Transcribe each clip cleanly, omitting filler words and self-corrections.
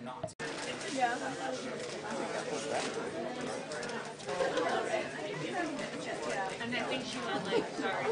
not. Yeah. And I think she went like, sorry.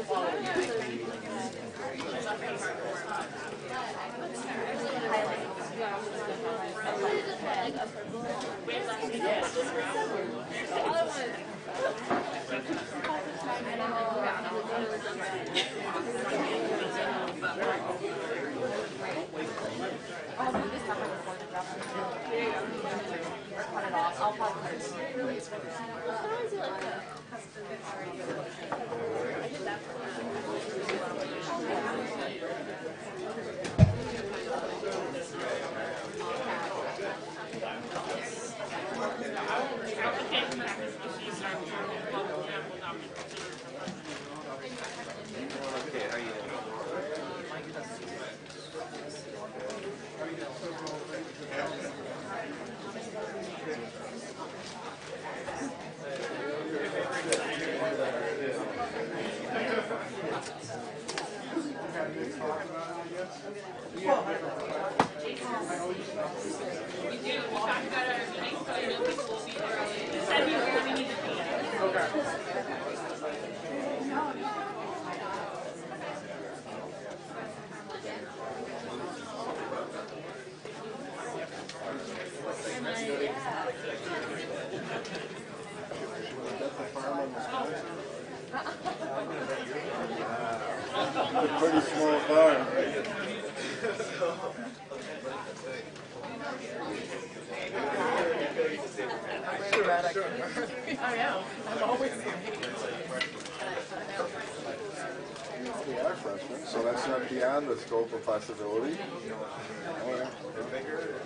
Pretty small farm. I know. I'm always We are freshmen, so that's not beyond the scope of possibility. Oh, yeah. Yeah.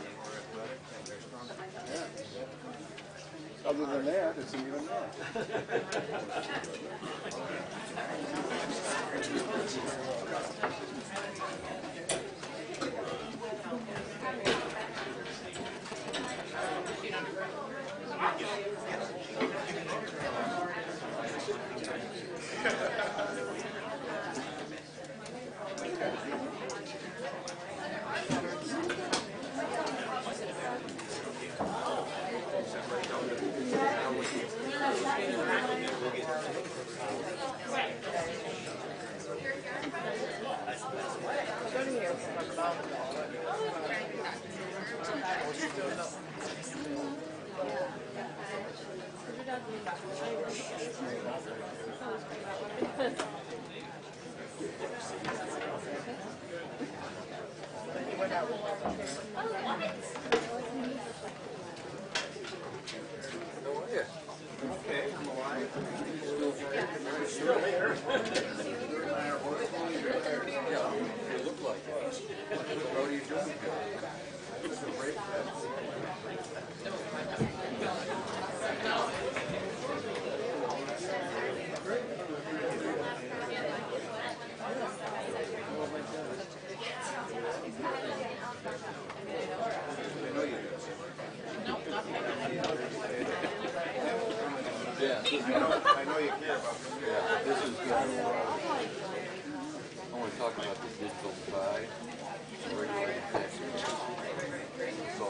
Other than that, it's even more. I know you care about this. Yeah, this is good. I want to talk about the digital divide, regulated taxes. So,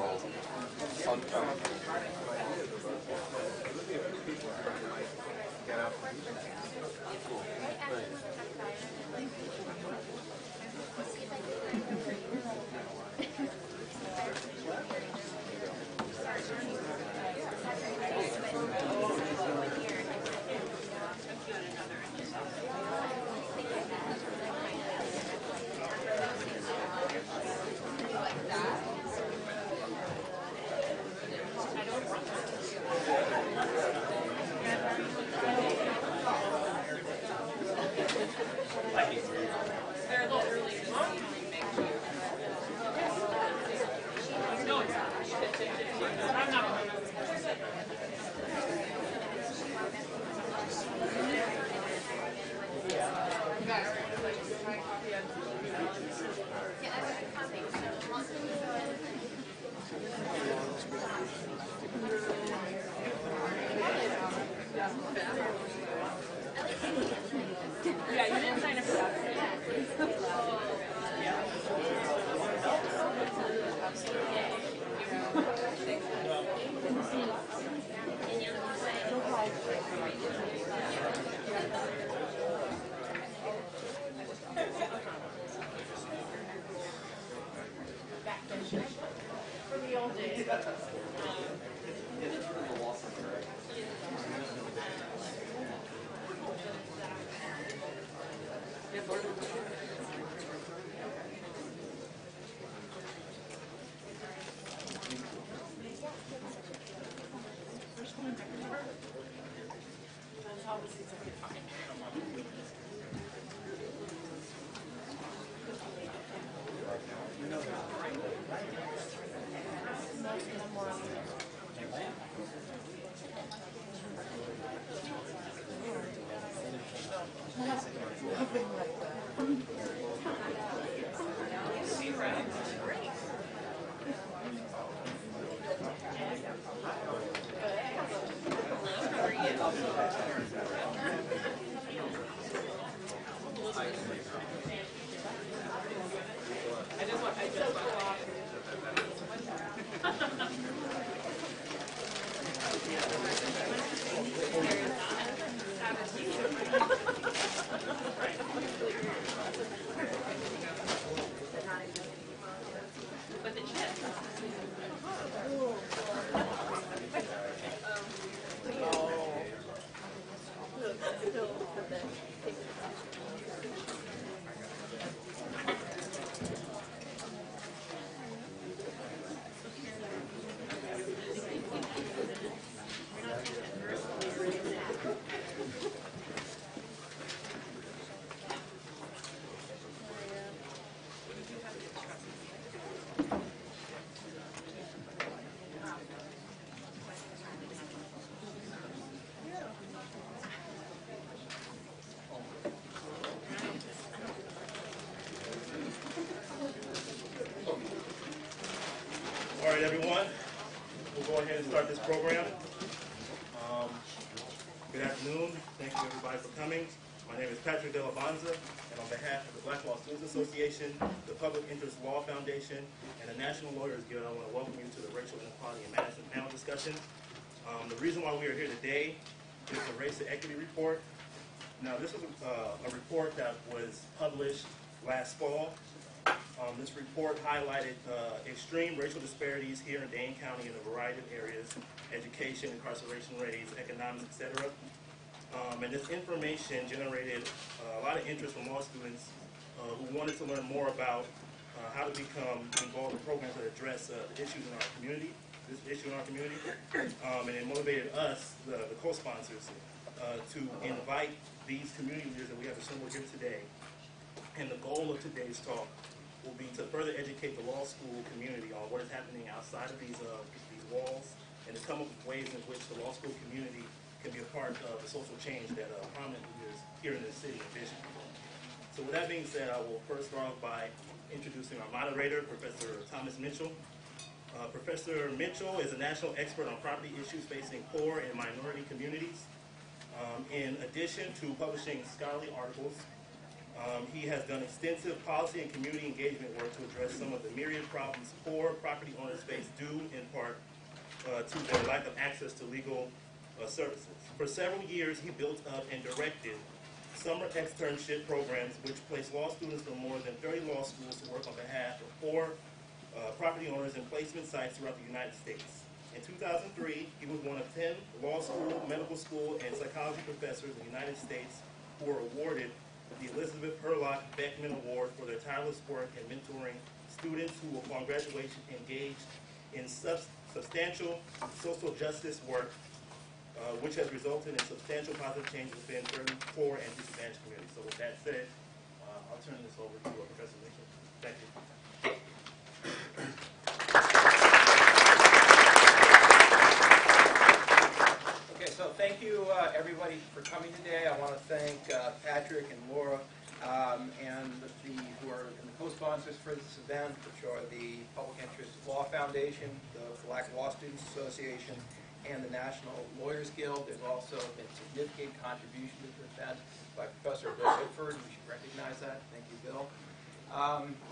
For the old days. All right, everyone. We'll go ahead and start this program. Good afternoon. Thank you, everybody, for coming. My name is Patrick De La Banza, and on behalf of the Black Law Students Association, the Public Interest Law Foundation, and the National Lawyers Guild, I want to welcome you to the Racial Inequality in Madison panel discussion. The reason why we are here today is the Race to Equity Report. Now, this is a report that was published last fall. This report highlighted extreme racial disparities here in Dane County in a variety of areas: education, incarceration rates, economics, etc. And this information generated a lot of interest from law students who wanted to learn more about how to become involved in programs that address the issues in our community, and it motivated us, the co-sponsors, to invite these community leaders that we have assembled here today. And the goal of today's talk will be to further educate the law school community on what is happening outside of these walls, and to come up with ways in which the law school community can be a part of the social change that prominent leaders here in the city envision. So with that being said, I will first start off by introducing our moderator, Professor Thomas Mitchell. Professor Mitchell is a national expert on property issues facing poor and minority communities. In addition to publishing scholarly articles, he has done extensive policy and community engagement work to address some of the myriad problems poor property owners face due in part to their lack of access to legal services. For several years, he built up and directed summer externship programs which placed law students from more than 30 law schools to work on behalf of poor property owners in placement sites throughout the United States. In 2003, he was one of 10 law school, medical school, and psychology professors in the United States who were awarded the Elizabeth Hurlock Beckman Award for their tireless work in mentoring students who, upon graduation, engaged in substantial social justice work, which has resulted in substantial positive change within certain poor and disadvantaged communities. So with that said, I'll turn this over to Professor Mitchell. Thank you. Okay, so thank you, everybody, for coming today. I want to thank Patrick and Laura and who are the co-sponsors for this event, which are the Public Interest Law Foundation, the Black Law Students Association, and the National Lawyers Guild. There's also been significant contribution to this event by Professor Bill Whitford. We should recognize that. Thank you, Bill.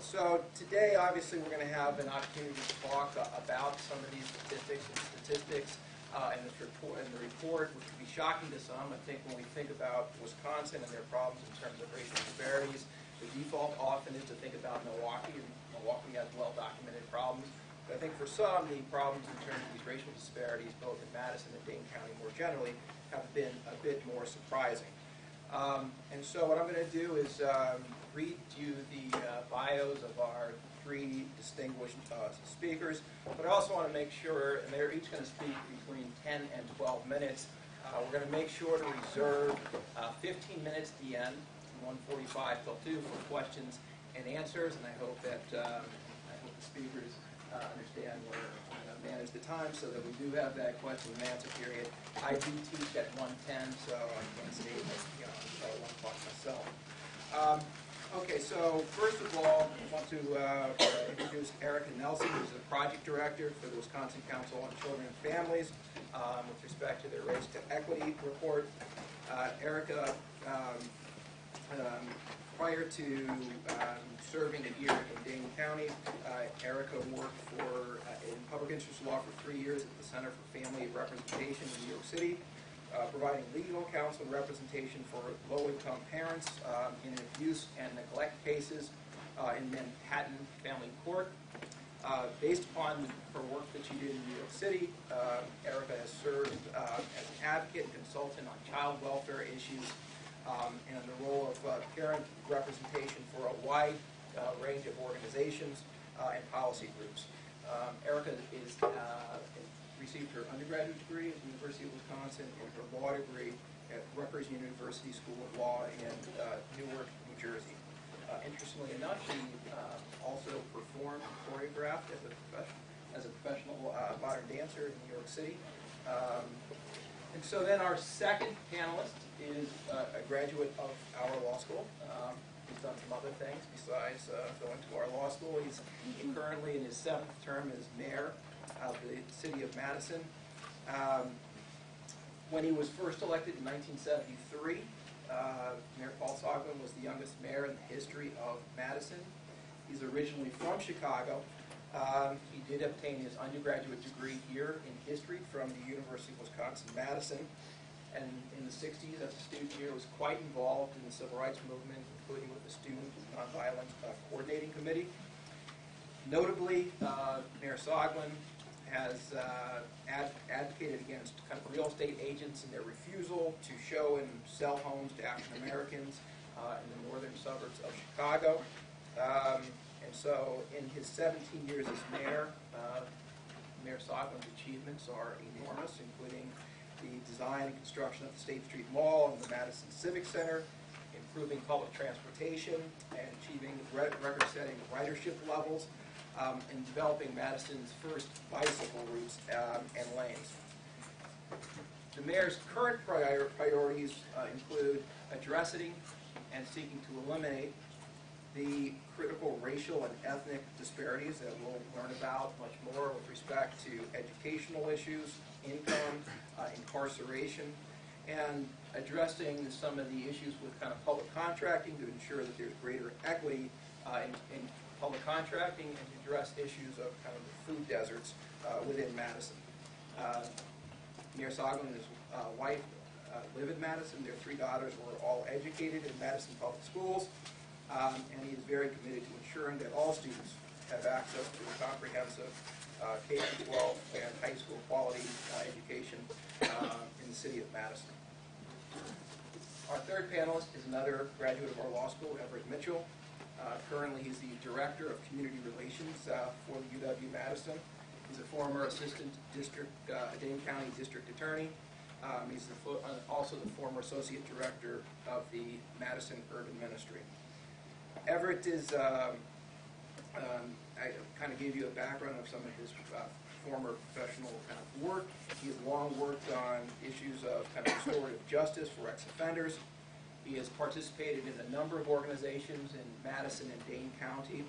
So today, obviously, we're going to have an opportunity to talk about some of these statistics in the report, which would be shocking to some. I think when we think about Wisconsin and their problems in terms of racial disparities, the default often is to think about Milwaukee, and Milwaukee has well-documented problems. But I think for some, the problems in terms of these racial disparities, both in Madison and Dane County more generally, have been a bit more surprising. And so what I'm going to do is read you the bios of our three distinguished speakers, but I also want to make sure, and they're each going to speak between 10 and 12 minutes. We're going to make sure to reserve 15 minutes at the end, 1:45 till 2, for questions and answers, and I hope that the speakers understand we're going to manage the time so that we do have that question and answer period. I do teach at 1:10, so I can't stay until 1 o'clock myself. Okay, so first of all, I want to introduce Erica Nelson, who's the project director for the Wisconsin Council on Children and Families with respect to their Race to Equity report. Erica, prior to serving a year in Dane County, Erica worked in public interest law for 3 years at the Center for Family Representation in New York City, providing legal counsel and representation for low-income parents in abuse and neglect cases in Manhattan Family Court. Based upon her work that she did in New York City, Erica has served as an advocate and consultant on child welfare issues and the role of parent representation for a wide range of organizations and policy groups. Erica received her undergraduate degree at the University of Wisconsin and her law degree at Rutgers University School of Law in Newark, New Jersey. Interestingly enough, she also performed and choreographed as a professional modern dancer in New York City. And so then our second panelist is a graduate of our law school. He's done some other things besides going to our law school. He's currently in his 7th term as mayor of the city of Madison. When he was first elected in 1973, Mayor Paul Soglin was the youngest mayor in the history of Madison. He's originally from Chicago. He did obtain his undergraduate degree here in history from the University of Wisconsin-Madison. And in the 60s, as a student here, was quite involved in the civil rights movement, including with the Student Nonviolent Coordinating Committee. Notably, Mayor Soglin has advocated against kind of real estate agents and their refusal to show and sell homes to African Americans in the northern suburbs of Chicago. And so in his 17 years as mayor, Mayor Soglin's achievements are enormous, including the design and construction of the State Street Mall and the Madison Civic Center, improving public transportation and achieving record-setting ridership levels, and developing Madison's first bicycle routes and lanes. The mayor's current priorities include addressing and seeking to eliminate the critical racial and ethnic disparities that we'll learn about much more with respect to educational issues, income, incarceration, and addressing some of the issues with kind of public contracting to ensure that there's greater equity in public contracting and to address issues of kind of the food deserts within Madison. Mayor Soglin and his wife live in Madison. Their 3 daughters were all educated in Madison public schools, and he is very committed to ensuring that all students have access to a comprehensive K-12 and high school quality education in the city of Madison. Our third panelist is another graduate of our law school, Everett Mitchell. Currently, he's the Director of Community Relations for the UW-Madison. He's a former Assistant Dane County District Attorney. He's also the former Associate Director of the Madison Urban Ministry. Everett is, I kind of gave you a background of some of his former professional kind of work. He has long worked on issues of kind of restorative justice for ex-offenders. He has participated in a number of organizations in Madison and Dane County,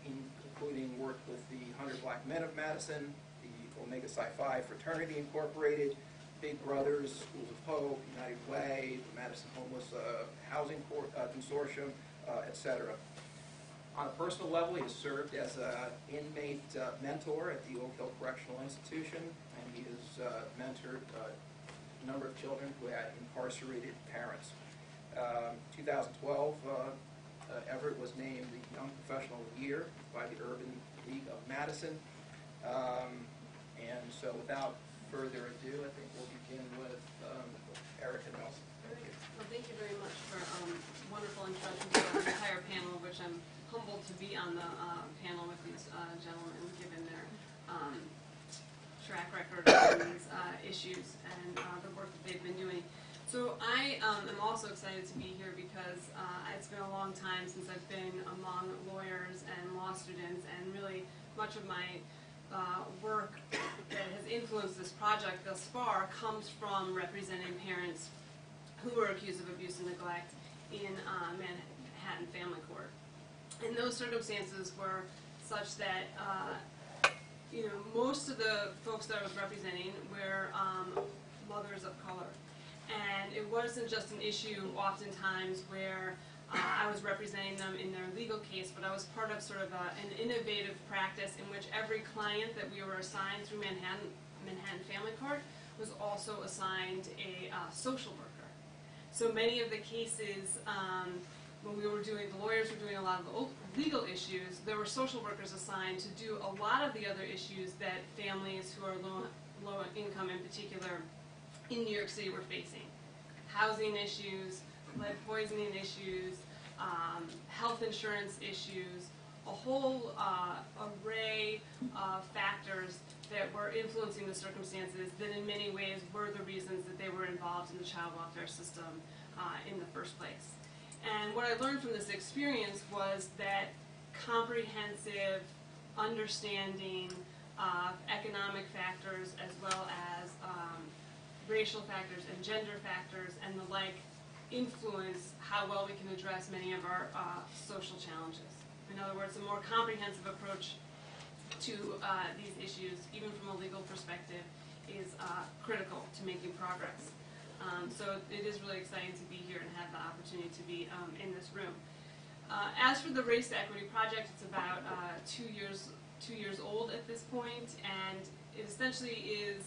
including work with the 100 Black Men of Madison, the Omega Psi Phi Fraternity Incorporated, Big Brothers, Schools of Hope, United Way, the Madison Homeless Housing Consortium, etc. On a personal level, he has served as an inmate mentor at the Oak Hill Correctional Institution, and he has mentored a number of children who had incarcerated parents. 2012, Everett was named the Young Professional of the Year by the Urban League of Madison. And so without further ado, I think we'll begin with Erica Nelson. Thank you. Well, thank you very much for wonderful introduction to our entire panel, which I'm humbled to be on the panel with these gentlemen, given their track record on these issues and the work that they've been doing. So I am also excited to be here because it's been a long time since I've been among lawyers and law students, and really much of my work that has influenced this project thus far comes from representing parents who were accused of abuse and neglect in Manhattan Family Court. And those circumstances were such that most of the folks that I was representing were mothers of color. And it wasn't just an issue oftentimes where I was representing them in their legal case, but I was part of sort of an innovative practice in which every client that we were assigned through Manhattan Family Court was also assigned a social worker. So many of the cases, when we were doing, the lawyers were doing a lot of the legal issues, there were social workers assigned to do a lot of the other issues that families who are low income in particular in New York City were facing. Housing issues, lead poisoning issues, health insurance issues, a whole array of factors that were influencing the circumstances that in many ways were the reasons that they were involved in the child welfare system in the first place. And what I learned from this experience was that comprehensive understanding of economic factors as well as racial factors and gender factors and the like influence how well we can address many of our social challenges. In other words, a more comprehensive approach to these issues, even from a legal perspective, is critical to making progress. So it is really exciting to be here and have the opportunity to be in this room. As for the Race to Equity Project, it's about 2 years old at this point, and it essentially is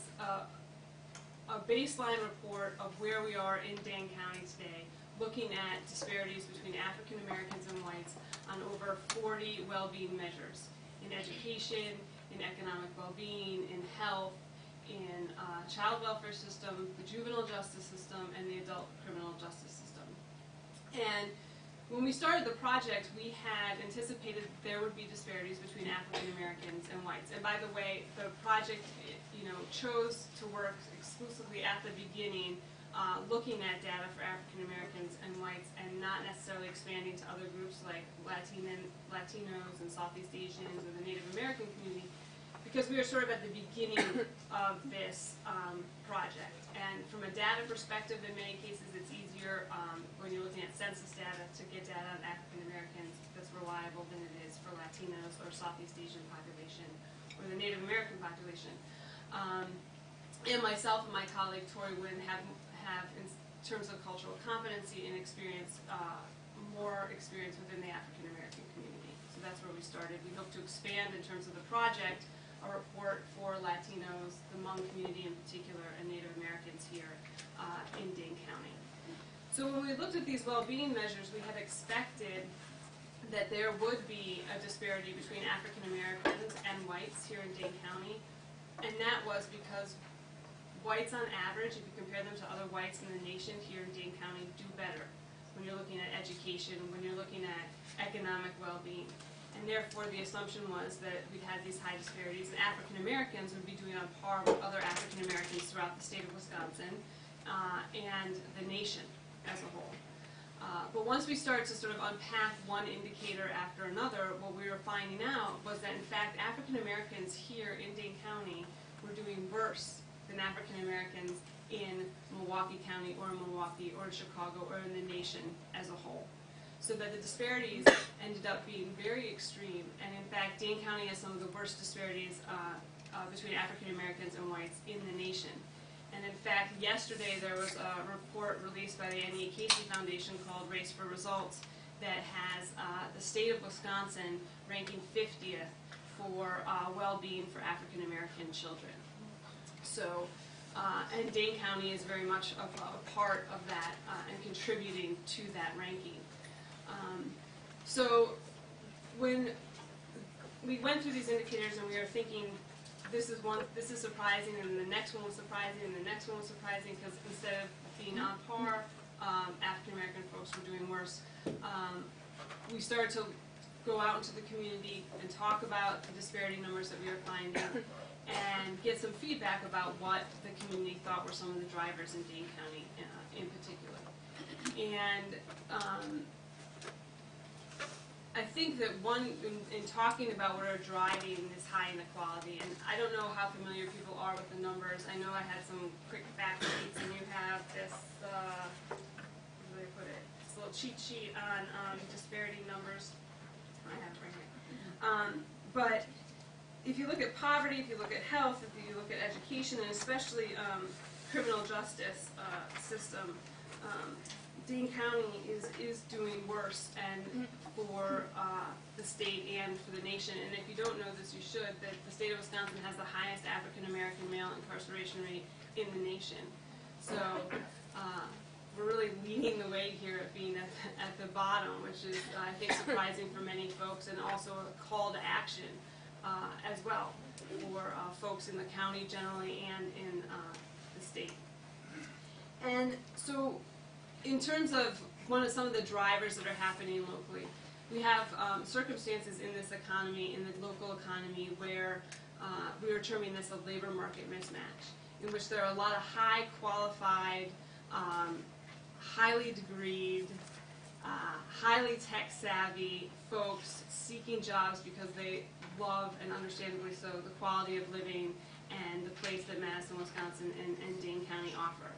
a baseline report of where we are in Dane County today, looking at disparities between African Americans and whites on over 40 well-being measures in education, in economic well-being, in health, in child welfare system, the juvenile justice system, and the adult criminal justice system. And when we started the project, we had anticipated that there would be disparities between African Americans and whites. And by the way, the project, chose to work exclusively at the beginning, looking at data for African Americans and whites, and not necessarily expanding to other groups like Latinos and Southeast Asians or the Native American community, because we are sort of at the beginning of this project. And from a data perspective, in many cases, it's easier when you're looking at census data to get data on African Americans that's reliable than it is for Latinos or Southeast Asian population or the Native American population. And myself and my colleague Tori Wynn have in terms of cultural competency and experience, more experience within the African American community. So that's where we started. We hope to expand in terms of the project, a report for Latinos, the Hmong community in particular, and Native Americans here in Dane County. So when we looked at these well-being measures, we had expected that there would be a disparity between African Americans and whites here in Dane County, and that was because whites on average, if you compare them to other whites in the nation here in Dane County, do better when you're looking at education, when you're looking at economic well-being. And therefore the assumption was that we'd had these high disparities, and African Americans would be doing on par with other African Americans throughout the state of Wisconsin and the nation as a whole. But once we started to sort of unpack one indicator after another, what we were finding out was that in fact African Americans here in Dane County were doing worse than African Americans in Milwaukee County or in Milwaukee or in Chicago or in the nation as a whole. So that the disparities ended up being very extreme, and in fact Dane County has some of the worst disparities between African Americans and whites in the nation. And in fact, yesterday there was a report released by the Inequities Foundation called Race for Results, that has the state of Wisconsin ranking 50th for well-being for African American children. So, and Dane County is very much a part of that and contributing to that ranking. So when we went through these indicators and we were thinking, this is surprising, and the next one was surprising, and the next one was surprising, because instead of being on par, African American folks were doing worse. We started to go out into the community and talk about the disparity numbers that we were finding, and get some feedback about what the community thought were some of the drivers in Dane County in particular. And I think that in talking about what are driving this high inequality, and I don't know how familiar people are with the numbers. I know I had some quick fact sheets, and you have this, where do they put it? This little cheat sheet on disparity numbers. I have it right here. But if you look at poverty, if you look at health, if you look at education, and especially criminal justice system, Dane County is doing worse, and for the state and for the nation. And if you don't know this, you should. That the state of Wisconsin has the highest African American male incarceration rate in the nation. So we're really leading the way here at being at the bottom, which is I think surprising for many folks, and also a call to action as well for folks in the county generally and in the state. And so, in terms of some of the drivers that are happening locally, we have circumstances in this economy, in the local economy, where we are terming this a labor market mismatch, in which there are a lot of high qualified, highly degreed, highly tech savvy folks seeking jobs because they love, and understandably so, the quality of living and the place that Madison, Wisconsin and Dane County offer.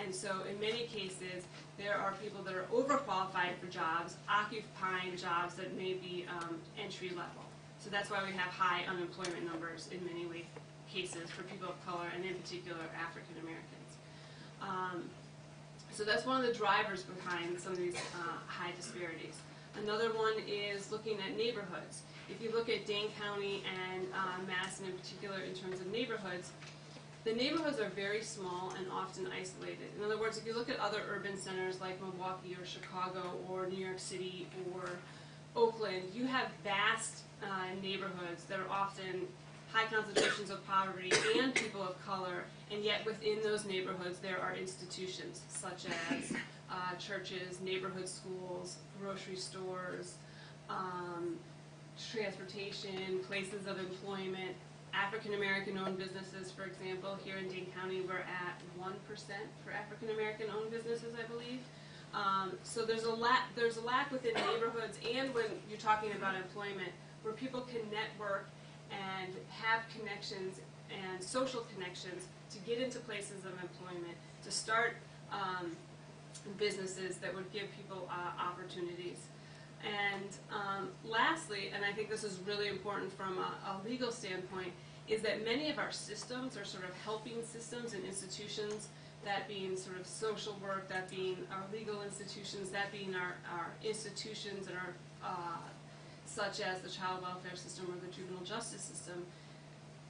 And so in many cases, there are people that are overqualified for jobs, occupying jobs that may be entry level. So that's why we have high unemployment numbers in many cases for people of color, and in particular African Americans. So that's one of the drivers behind some of these high disparities. Another one is looking at neighborhoods. If you look at Dane County and Madison in particular in terms of neighborhoods, the neighborhoods are very small and often isolated. In other words, if you look at other urban centers like Milwaukee or Chicago or New York City or Oakland, you have vast neighborhoods that are often high concentrations of poverty and people of color, and yet within those neighborhoods there are institutions such as churches, neighborhood schools, grocery stores, transportation, places of employment. African American owned businesses, for example, here in Dane County we're at 1% for African American owned businesses, I believe. So there's a lack within neighborhoods, and when you're talking about employment, where people can network and have connections and social connections to get into places of employment, to start businesses that would give people opportunities. And lastly, and I think this is really important from a legal standpoint, is that many of our systems are sort of helping systems and institutions, that being sort of social work, that being our legal institutions, that being our institutions and our such as the child welfare system or the juvenile justice system.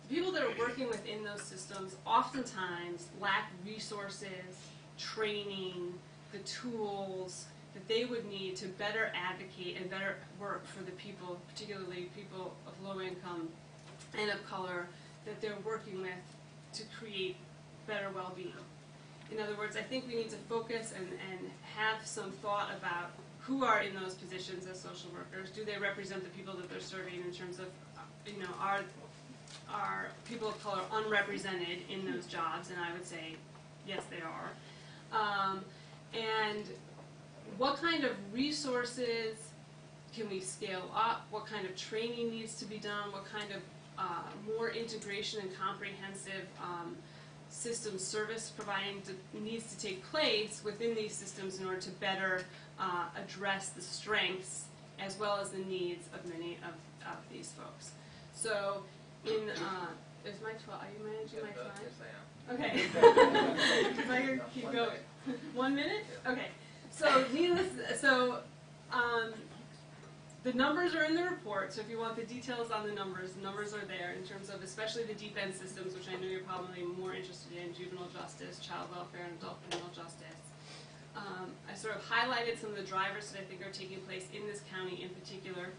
The people that are working within those systems oftentimes lack resources, training, the tools that they would need to better advocate and better work for the people, particularly people of low income and of color, that they're working with to create better well-being. In other words, I think we need to focus and have some thought about who are in those positions as social workers. Do they represent the people that they're serving in terms of, are people of color unrepresented in those jobs? And I would say, yes, they are. And what kind of resources can we scale up? What kind of training needs to be done? What kind of more integration and comprehensive system service providing needs to take place within these systems in order to better address the strengths as well as the needs of many of these folks. So in, is my 12, are you managing my time? Yes, I am. Okay. Because I keep going. 1 minute? Okay. So The numbers are in the report, so if you want the details on the numbers are there in terms of especially the deep end systems, which I know you're probably more interested in, juvenile justice, child welfare, and adult criminal justice. I sort of highlighted some of the drivers that I think are taking place in this county in particular.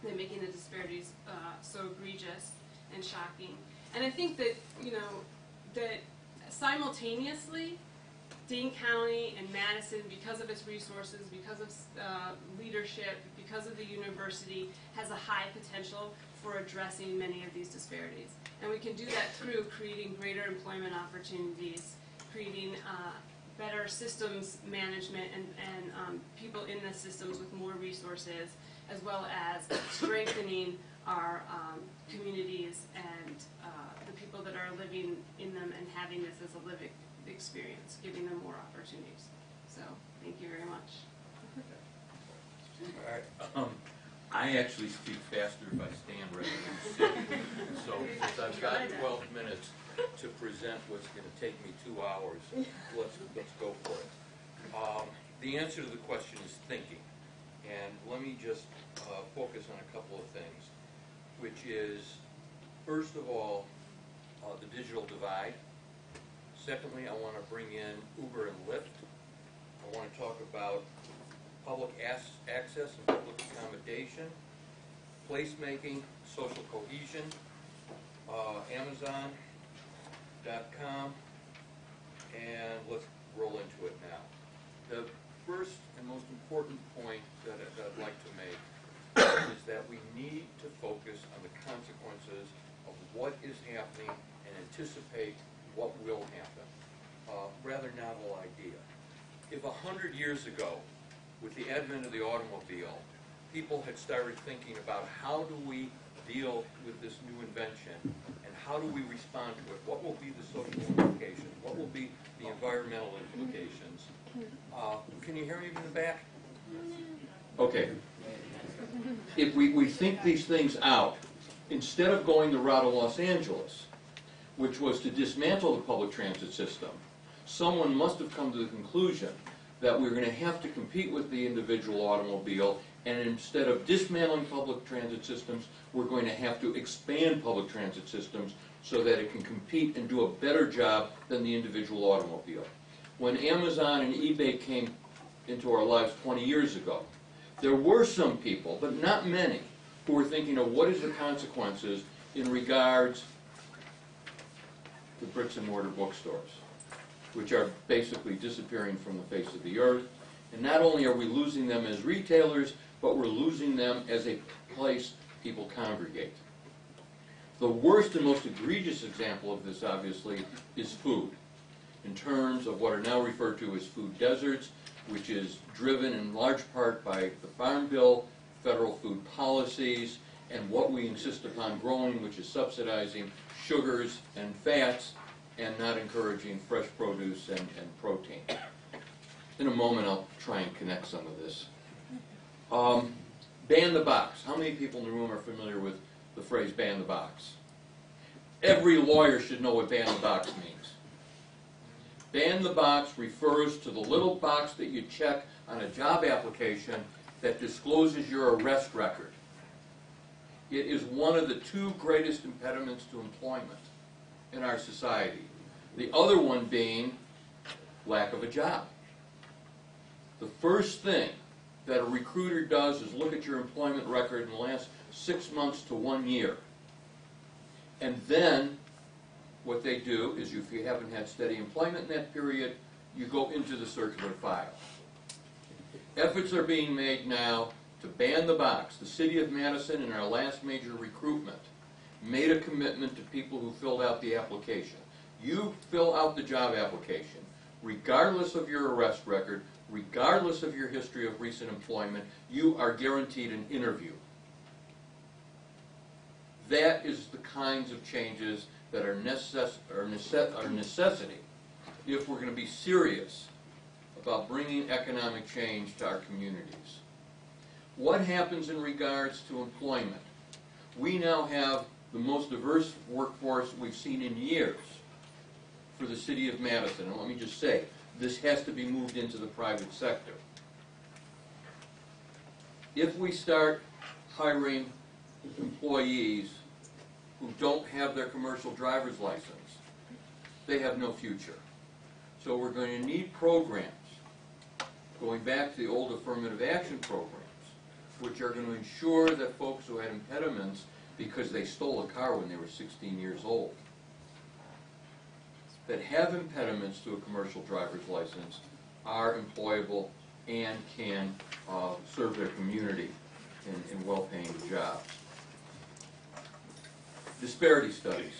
They're making the disparities so egregious and shocking. And I think that, you know, that simultaneously, Dane County and Madison, because of its resources, because of leadership, because of the university, has a high potential for addressing many of these disparities. And we can do that through creating greater employment opportunities, creating better systems management and people in the systems with more resources, as well as strengthening our communities and the people that are living in them and having this as a living experience, giving them more opportunities. So, thank you very much. All right. I actually speak faster if I stand rather than sit. So, since I've got 12 minutes to present what's going to take me 2 hours, let's go for it. The answer to the question is thinking. And let me just focus on a couple of things, which is, first of all, the digital divide. Secondly, I want to bring in Uber and Lyft. I want to talk about public access and public accommodation, placemaking, social cohesion, Amazon.com, and let's roll into it now. The first and most important point that I'd like to make is that we need to focus on the consequences of what is happening and anticipate what will happen. Rather novel idea. If 100 years ago, with the advent of the automobile, people had started thinking about how do we deal with this new invention and how do we respond to it, what will be the social implications, what will be the environmental implications. Can you hear me in the back? Okay. If we think these things out, instead of going the route of Los Angeles, which was to dismantle the public transit system, someone must have come to the conclusion that we're going to have to compete with the individual automobile, and instead of dismantling public transit systems, we're going to have to expand public transit systems so that it can compete and do a better job than the individual automobile. When Amazon and eBay came into our lives 20 years ago, there were some people, but not many, who were thinking of what is the consequences in regards to bricks and mortar bookstores, which are basically disappearing from the face of the earth. And not only are we losing them as retailers, but we're losing them as a place people congregate. The worst and most egregious example of this, obviously, is food, in terms of what are now referred to as food deserts, which is driven in large part by the Farm Bill, federal food policies, and what we insist upon growing, which is subsidizing sugars and fats and not encouraging fresh produce and protein. In a moment, I'll try and connect some of this. Ban the box. How many people in the room are familiar with the phrase ban the box? Every lawyer should know what ban the box means. Ban the box refers to the little box that you check on a job application that discloses your arrest record. It is one of the two greatest impediments to employment in our society. The other one being lack of a job. The first thing that a recruiter does is look at your employment record in the last 6 months to 1 year. And then what they do is, if you haven't had steady employment in that period, you go into the circular file. Efforts are being made now to ban the box. The city of Madison, in our last major recruitment, made a commitment to people who filled out the application. You fill out the job application, regardless of your arrest record, regardless of your history of recent employment, you are guaranteed an interview. That is the kinds of changes that are necessity if we're going to be serious about bringing economic change to our communities. What happens in regards to employment? We now have the most diverse workforce we've seen in years for the city of Madison. And let me just say, this has to be moved into the private sector. if we start hiring employees who don't have their commercial driver's license, they have no future. So we're going to need programs, going back to the old affirmative action programs, which are going to ensure that folks who had impediments because they stole a car when they were 16 years old, that have impediments to a commercial driver's license, are employable and can serve their community in well-paying jobs. Disparity studies.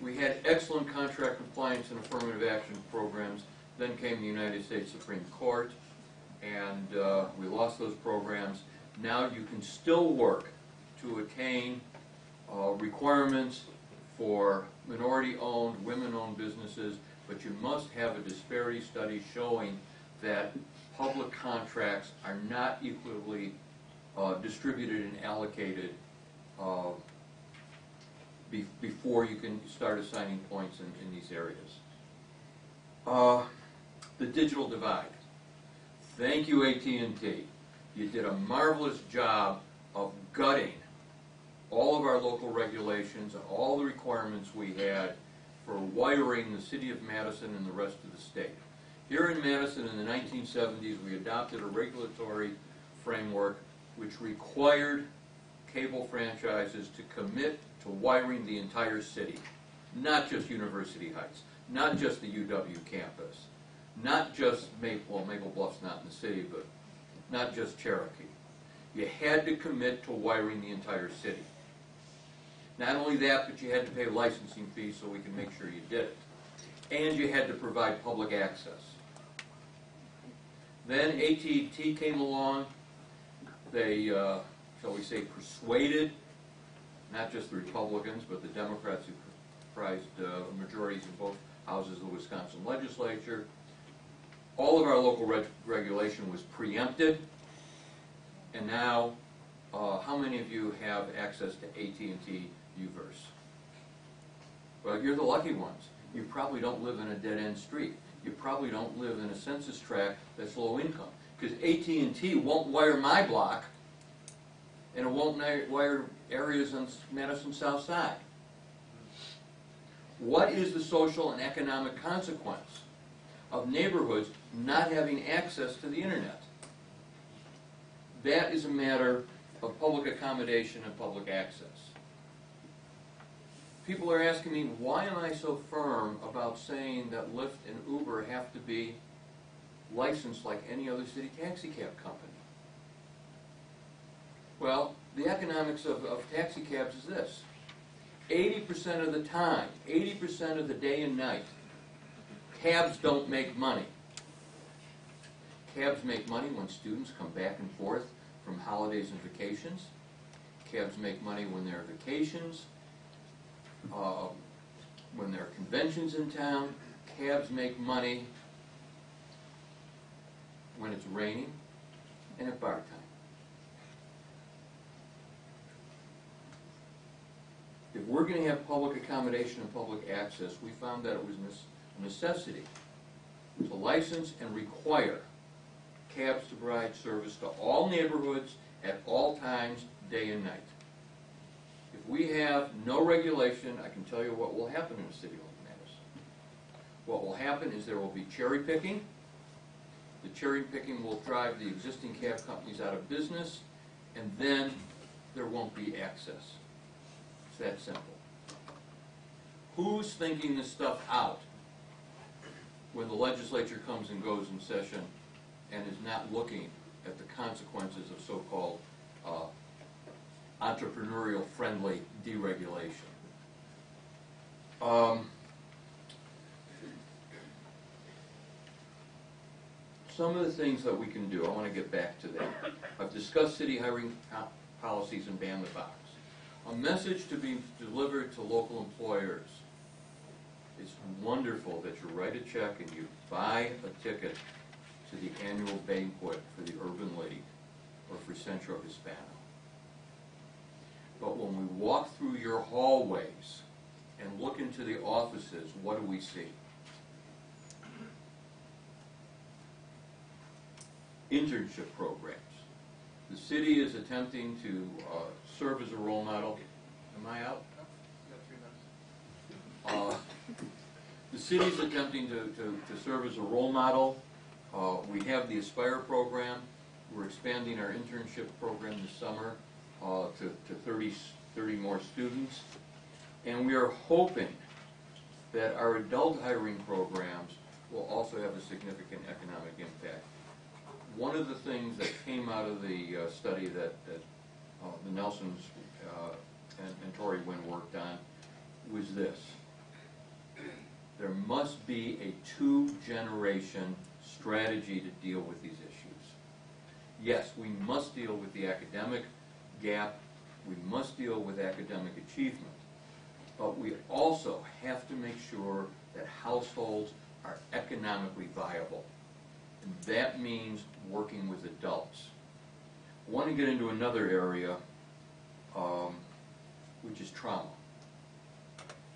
We had excellent contract compliance and affirmative action programs. Then came the United States Supreme Court, and we lost those programs. Now you can still work to attain requirements for minority-owned, women-owned businesses, but you must have a disparity study showing that public contracts are not equally distributed and allocated before you can start assigning points in these areas. The digital divide. Thank you, AT&T. You did a marvelous job of gutting all of our local regulations and all the requirements we had for wiring the city of Madison and the rest of the state. Here in Madison in the 1970s, we adopted a regulatory framework which required cable franchises to commit to wiring the entire city, not just University Heights, not just the UW campus, not just Maple Bluff's not in the city, but not just Cherokee. You had to commit to wiring the entire city. Not only that, but you had to pay licensing fees so we can make sure you did it. And you had to provide public access. Then AT&T came along. They, shall we say, persuaded not just the Republicans, but the Democrats who comprised majorities in both houses of the Wisconsin legislature. All of our local regulation was preempted, and now, how many of you have access to AT&T UVerse? Well, you're the lucky ones. You probably don't live in a dead-end street. You probably don't live in a census tract that's low income, because AT&T won't wire my block, and it won't wire areas on Madison South Side. What is the social and economic consequence of neighborhoods not having access to the internet? That is a matter of public accommodation and public access. People are asking me, why am I so firm about saying that Lyft and Uber have to be licensed like any other city taxi cab company? Well, the economics of taxi cabs is this. 80% of the time, 80% of the day and night, cabs don't make money. Cabs make money when students come back and forth from holidays and vacations. Cabs make money when there are vacations, when there are conventions in town. Cabs make money when it's raining and at bar time. If we're going to have public accommodation and public access, we found that it was a necessity to license and require cabs to provide service to all neighborhoods at all times, day and night. If we have no regulation, I can tell you what will happen in a city like Madison. What will happen is there will be cherry picking. The cherry picking will drive the existing cab companies out of business, and then there won't be access. It's that simple. Who's thinking this stuff out when the legislature comes and goes in session and is not looking at the consequences of so-called entrepreneurial-friendly deregulation? Some of the things that we can do, I want to get back to that. I've discussed city hiring policies and ban the box. A message to be delivered to local employers. It's wonderful that you write a check and you buy a ticket to the annual banquet for the Urban League or for Centro Hispano. But when we walk through your hallways and look into the offices, what do we see? Internship programs. The city is attempting to serve as a role model. Am I out? The city is attempting to serve as a role model. We have the Aspire program. We're expanding our internship program this summer to 30 more students. And we are hoping that our adult hiring programs will also have a significant economic impact. One of the things that came out of the study that the Nelsons and Tori Wynn worked on was this. There must be a two-generation strategy to deal with these issues. Yes, we must deal with the academic gap. We must deal with academic achievement. But we also have to make sure that households are economically viable. And that means working with adults. I want to get into another area, which is trauma.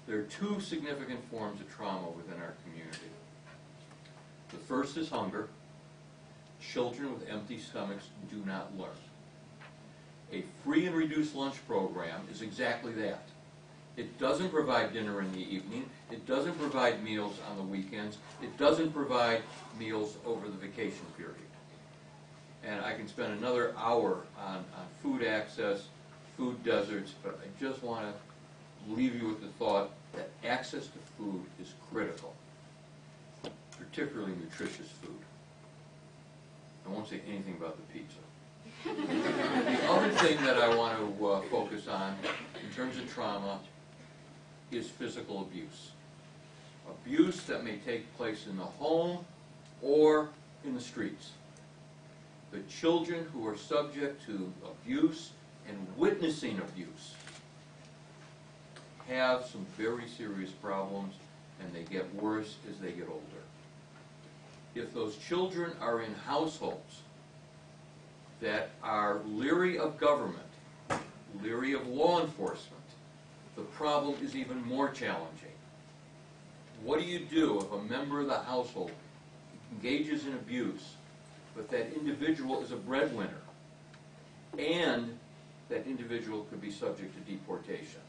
There are two significant forms of trauma within our community. The first is hunger. Children with empty stomachs do not learn. A free and reduced lunch program is exactly that. It doesn't provide dinner in the evening. It doesn't provide meals on the weekends. It doesn't provide meals over the vacation period. And I can spend another hour on food access, food deserts, but I just want to leave you with the thought that access to food is critical, particularly nutritious food. I won't say anything about the pizza. The other thing that I want to focus on in terms of trauma is physical abuse. Abuse that may take place in the home or in the streets. The children who are subject to abuse and witnessing abuse have some very serious problems, and they get worse as they get older. If those children are in households that are leery of government, leery of law enforcement, the problem is even more challenging. What do you do if a member of the household engages in abuse, but that individual is a breadwinner, and that individual could be subject to deportation?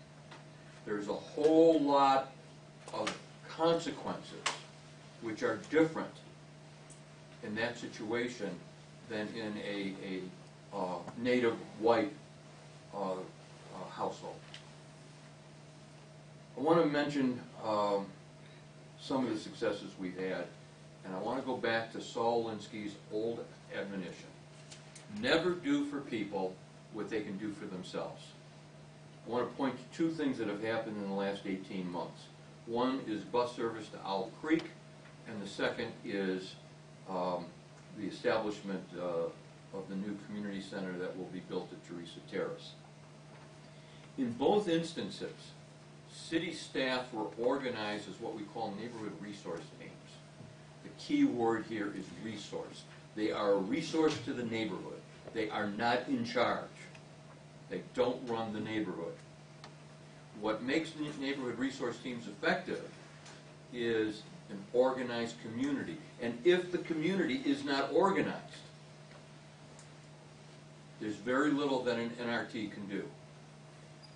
There's a whole lot of consequences which are different in that situation than in a native white household. I want to mention some of the successes we've had, and I want to go back to Saul Alinsky's old admonition. Never do for people what they can do for themselves. I want to point to two things that have happened in the last 18 months. One is bus service to Owl Creek, and the second is the establishment of the new community center that will be built at Teresa Terrace. In both instances, city staff were organized as what we call neighborhood resource teams. The key word here is resource. They are a resource to the neighborhood. They are not in charge. They don't run the neighborhood. What makes neighborhood resource teams effective is an organized community. And if the community is not organized, there's very little that an NRT can do.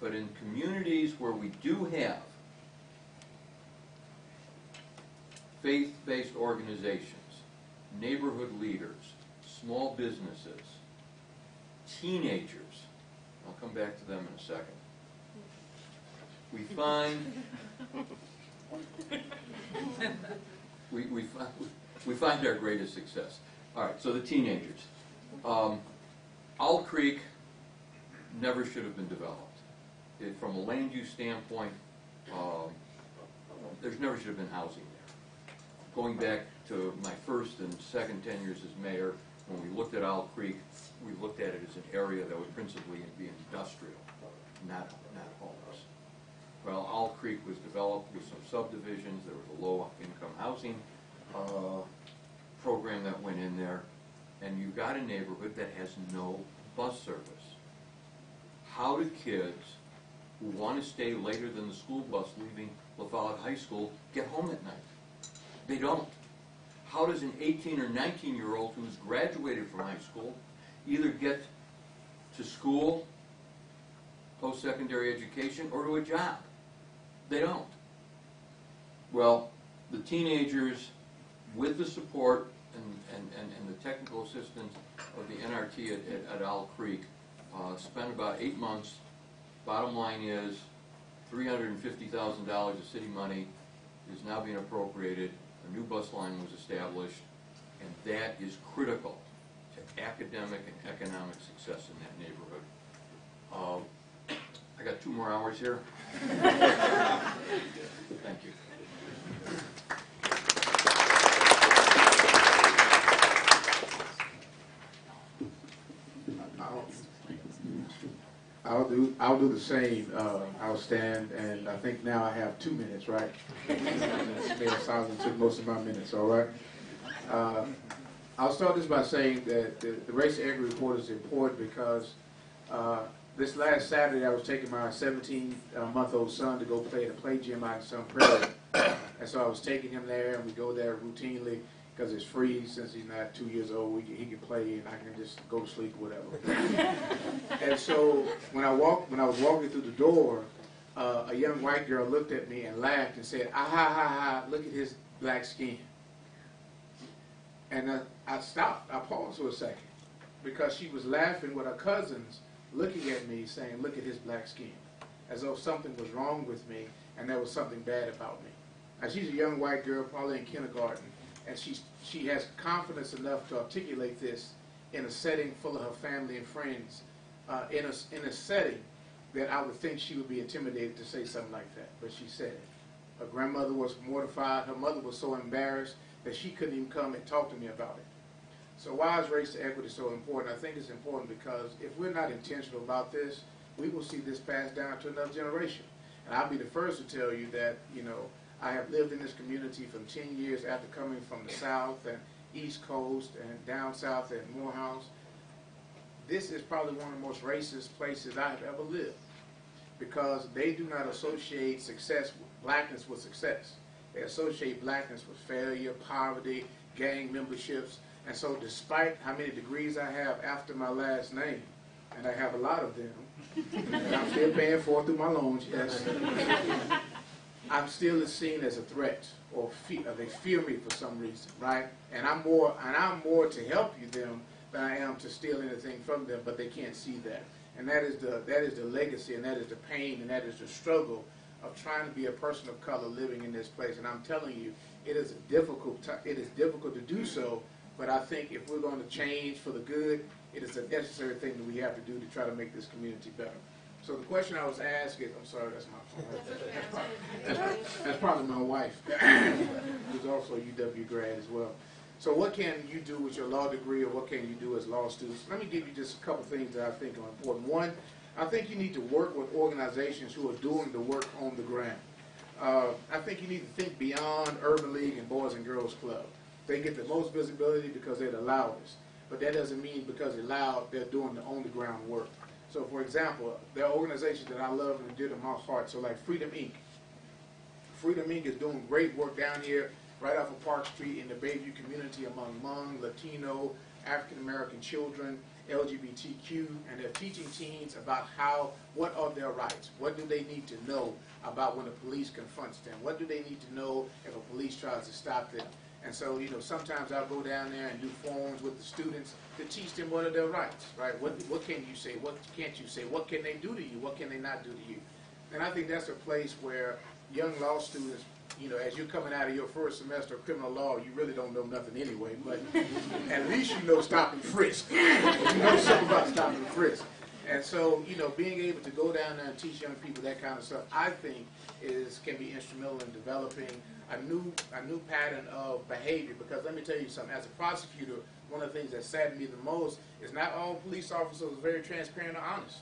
But in communities where we do have faith-based organizations, neighborhood leaders, small businesses, teenagers, I'll come back to them in a second, we find our greatest success. All right, so the teenagers. Owl Creek never should have been developed. From a land use standpoint, there's never should have been housing there. Going back to my first and second tenures as mayor, when we looked at Owl Creek, we looked at it as an area that would principally be industrial, not homes. Well, Owl Creek was developed with some subdivisions. There was a low-income housing program that went in there, and you got a neighborhood that has no bus service. How do kids who want to stay later than the school bus leaving La Follette High School get home at night? They don't. How does an 18 or 19-year-old who's graduated from high school either get to school, post-secondary education, or to a job. They don't. Well, the teenagers, with the support and the technical assistance of the NRT at Owl Creek, spent about 8 months. Bottom line is $350,000 of city money is now being appropriated. A new bus line was established, and that is critical to academic and economic success in that neighborhood. I got 2 more hours here. Thank you. I'll do the same. I'll stand, and I think now I have 2 minutes, right? Mayor Solomon took most of my minutes, all right? I'll start this by saying that the race equity report is important because this last Saturday I was taking my 17-month-old son to go play at a play gym out in Sun Prairie. And so I was taking him there, and we go there routinely because it's free. Since he's not 2 years old, he can play, and I can just go to sleep or whatever. And so when I was walking through the door, a young white girl looked at me and laughed and said, "Ah ha ha ha! Look at his black skin." And I stopped. I paused for a second because she was laughing with her cousins, looking at me, saying, "Look at his black skin," as though something was wrong with me and there was something bad about me. Now, she's a young white girl, probably in kindergarten, and she has confidence enough to articulate this in a setting full of her family and friends, in a setting that I would think she would be intimidated to say something like that, but she said it. Her grandmother was mortified. Her mother was so embarrassed that she couldn't even come and talk to me about it. So why is race to equity so important? I think it's important because if we're not intentional about this, we will see this passed down to another generation. And I'll be the first to tell you that, I have lived in this community for 10 years after coming from the South and East Coast and down south at Morehouse. This is probably one of the most racist places I have ever lived because they do not associate blackness with success. They associate blackness with failure, poverty, gang memberships. And so despite how many degrees I have after my last name, and I have a lot of them, and I'm still paying for it through my loans, yes, I'm still seen as a threat, or they fear me for some reason, right? And I'm more to help them than I am to steal anything from them, but they can't see that. And that is the legacy, and that is the pain, and that is the struggle of trying to be a person of color living in this place. And I'm telling you, it is difficult to do so, but I think if we're going to change for the good, it is a necessary thing that we have to do to try to make this community better. So the question I was asked is, I'm sorry, that's my phone. That's probably my wife, who's also a UW grad as well. So what can you do with your law degree, or what can you do as law students? Let me give you just a couple things that I think are important. One, I think you need to work with organizations who are doing the work on the ground. I think you need to think beyond Urban League and Boys and Girls Club. They get the most visibility because they're the loudest, but that doesn't mean because they're loud, they're doing the on-the-ground work. So, for example, there are organizations that I love and dear to my heart, so like Freedom Inc. Freedom Inc. is doing great work down here right off of Park Street in the Bayview community among Hmong, Latino, African-American children, LGBTQ, and they're teaching teens about what are their rights, what do they need to know about when the police confronts them, what do they need to know if a police tries to stop them. And so, sometimes I'll go down there and do forums with the students to teach them what are their rights, right? What can you say? What can't you say? What can they do to you? What can they not do to you? And I think that's a place where young law students, as you're coming out of your first semester of criminal law, you really don't know nothing anyway, but at least you know stop and frisk. You know something about stop and frisk. And so, being able to go down there and teach young people that kind of stuff, I think can be instrumental in developing a new pattern of behavior. Because let me tell you something, as a prosecutor, one of the things that saddened me the most is not all police officers are very transparent or honest.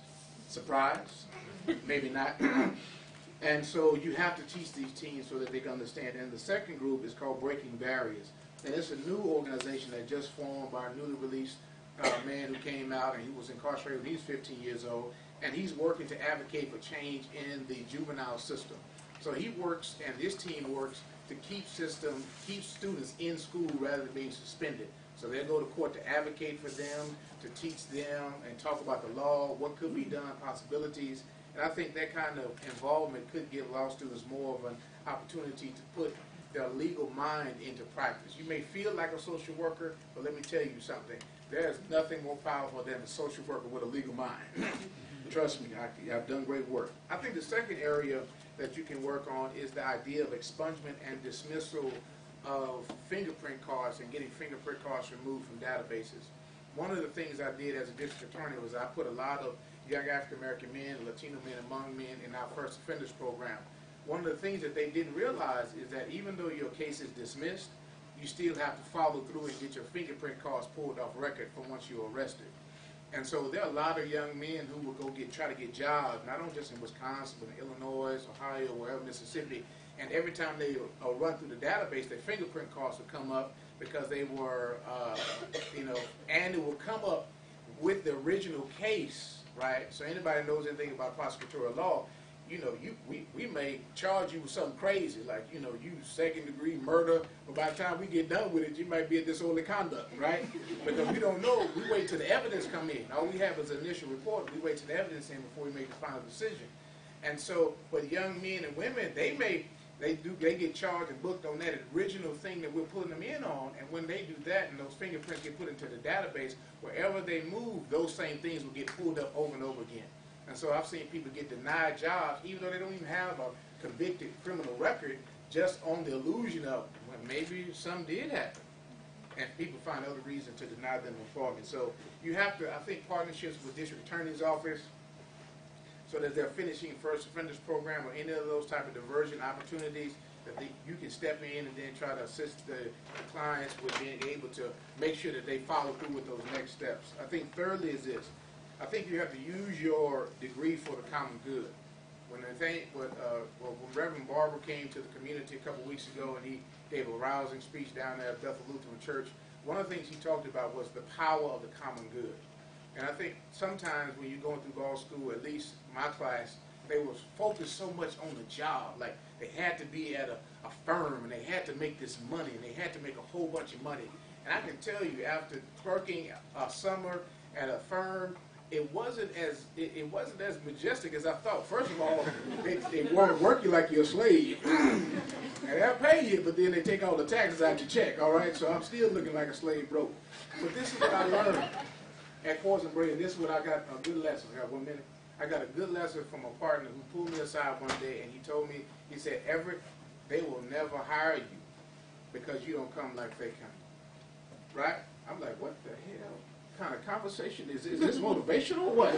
Surprise? Maybe not. And so you have to teach these teens so that they can understand. And the second group is called Breaking Barriers. And it's a new organization that just formed by a newly released man who came out, and he was incarcerated when he was 15 years old. And he's working to advocate for change in the juvenile system. So he works, and his team works, to keep students in school rather than being suspended. So they'll go to court to advocate for them, to teach them, and talk about the law, what could be done, possibilities. And I think that kind of involvement could give law students more of an opportunity to put their legal mind into practice. You may feel like a social worker, but let me tell you something. There's nothing more powerful than a social worker with a legal mind. Trust me, I've done great work. I think the second area that you can work on is the idea of expungement and dismissal of fingerprint cards and getting fingerprint cards removed from databases. One of the things I did as a district attorney was I put a lot of young African American men, Latino men, among men in our first offenders program. One of the things that they didn't realize is that even though your case is dismissed, you still have to follow through and get your fingerprint cards pulled off record from once you're arrested. And so there are a lot of young men who will go try to get jobs, not only just in Wisconsin, but in Illinois, Ohio, wherever, Mississippi. And every time they run through the database, their fingerprint cards will come up because they were, and it will come up with the original case, right? So anybody knows anything about prosecutorial law, we may charge you with something crazy, like, you second-degree murder, but by the time we get done with it, you might be a disorderly conduct, right? Because we don't know. We wait till the evidence come in. All we have is an initial report. We wait till the evidence in before we make the final decision. And so, but young men and women, they get charged and booked on that original thing that we're putting them in on, and when they do that and those fingerprints get put into the database, wherever they move, those same things will get pulled up over and over again. And so I've seen people get denied jobs, even though they don't even have a convicted criminal record, just on the illusion of, well, maybe some did happen. And people find other reasons to deny them employment. So you have to, I think, partnerships with district attorney's office, so that they're finishing first offenders program or any of those type of diversion opportunities, that you can step in and then try to assist the clients with being able to make sure that they follow through with those next steps. I think thirdly is this. I think you have to use your degree for the common good. When Reverend Barber came to the community a couple weeks ago and he gave a rousing speech down there at Bethel Lutheran Church, one of the things he talked about was the power of the common good. And I think sometimes when you're going through law school, at least my class, they was focused so much on the job. Like they had to be at a firm and they had to make this money and they had to make a whole bunch of money. And I can tell you, after clerking a summer at a firm, it wasn't as majestic as I thought. First of all, they want to work you like you're a slave. And they'll pay you, but then they take all the taxes out your check, all right? So I'm still looking like a slave broke. But this is what I learned at Course and Bread. This is what I got, a good lesson. I got 1 minute. I got a good lesson from a partner who pulled me aside one day, and he told me, he said, Everett, they will never hire you because you don't come like they come. Right? I'm like, what the hell kind of conversation is this? Is this motivational or what?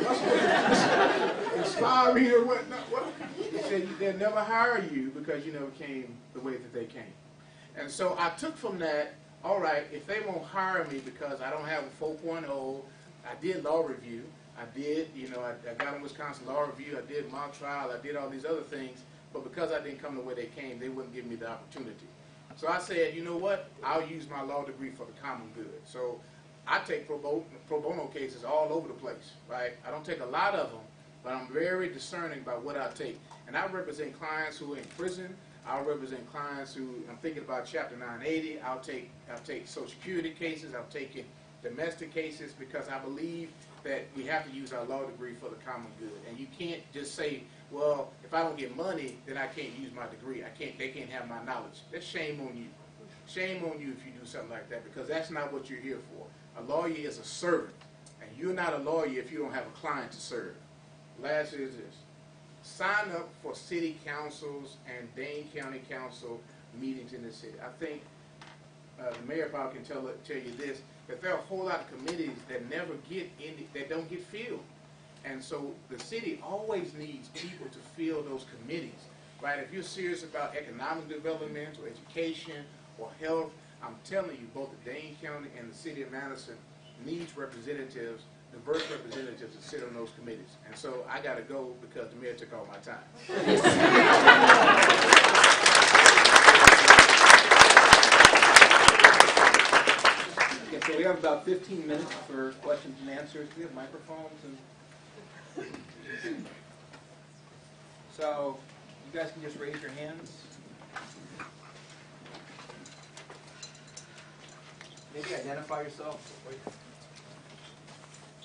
Inspiring or what? No, what? He said, they'll never hire you because you never came the way that they came. And so I took from that, all right, if they won't hire me because I don't have a 4.0, I did law review. I did, I got in Wisconsin law review. I did mock trial. I did all these other things. But because I didn't come the way they came, they wouldn't give me the opportunity. So I said, you know what? I'll use my law degree for the common good. So I take pro bono cases all over the place, right? I don't take a lot of them, but I'm very discerning about what I take. And I represent clients who are in prison. I'll represent clients who, I'm thinking about Chapter 980. I'll take Social Security cases. I've taken domestic cases because I believe that we have to use our law degree for the common good. And you can't just say, well, if I don't get money, then I can't use my degree. They can't have my knowledge. That's shame on you. Shame on you if you do something like that, because that's not what you're here for. A lawyer is a servant, and you're not a lawyer if you don't have a client to serve. Last is this. Sign up for city councils and Dane County Council meetings in the city. I think the mayor probably can tell you this, that there are a whole lot of committees that never get that don't get filled. And so the city always needs people to fill those committees, right? If you're serious about economic development or education or health, I'm telling you, both the Dane County and the city of Madison needs representatives, diverse representatives to sit on those committees. And so I got to go because the mayor took all my time. Okay, so we have about 15 minutes for questions and answers. We have microphones and so you guys can just raise your hands. maybe identify yourself.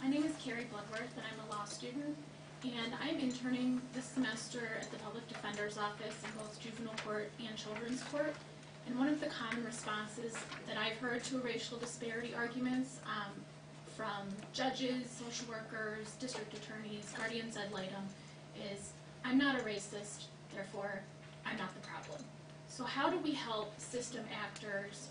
My name is Carrie Bloodworth, and I'm a law student. And I'm interning this semester at the Public Defender's Office in both juvenile court and children's court. And one of the common responses that I've heard to racial disparity arguments from judges, social workers, district attorneys, guardians ad litem is, I'm not a racist, therefore I'm not the problem. So how do we help system actors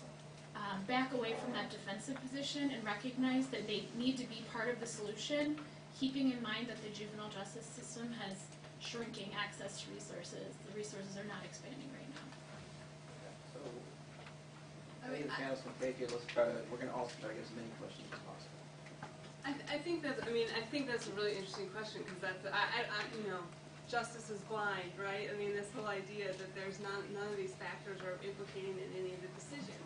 back away from that defensive position and recognize that they need to be part of the solution, keeping in mind that the juvenile justice system has shrinking access to resources. The resources are not expanding right now. So, I think the panelists can take it. We're going to also try to get as many questions as possible. I think that's a really interesting question, because that's, justice is blind, right? I mean, this whole idea that there's none of these factors are implicating in any of the decisions.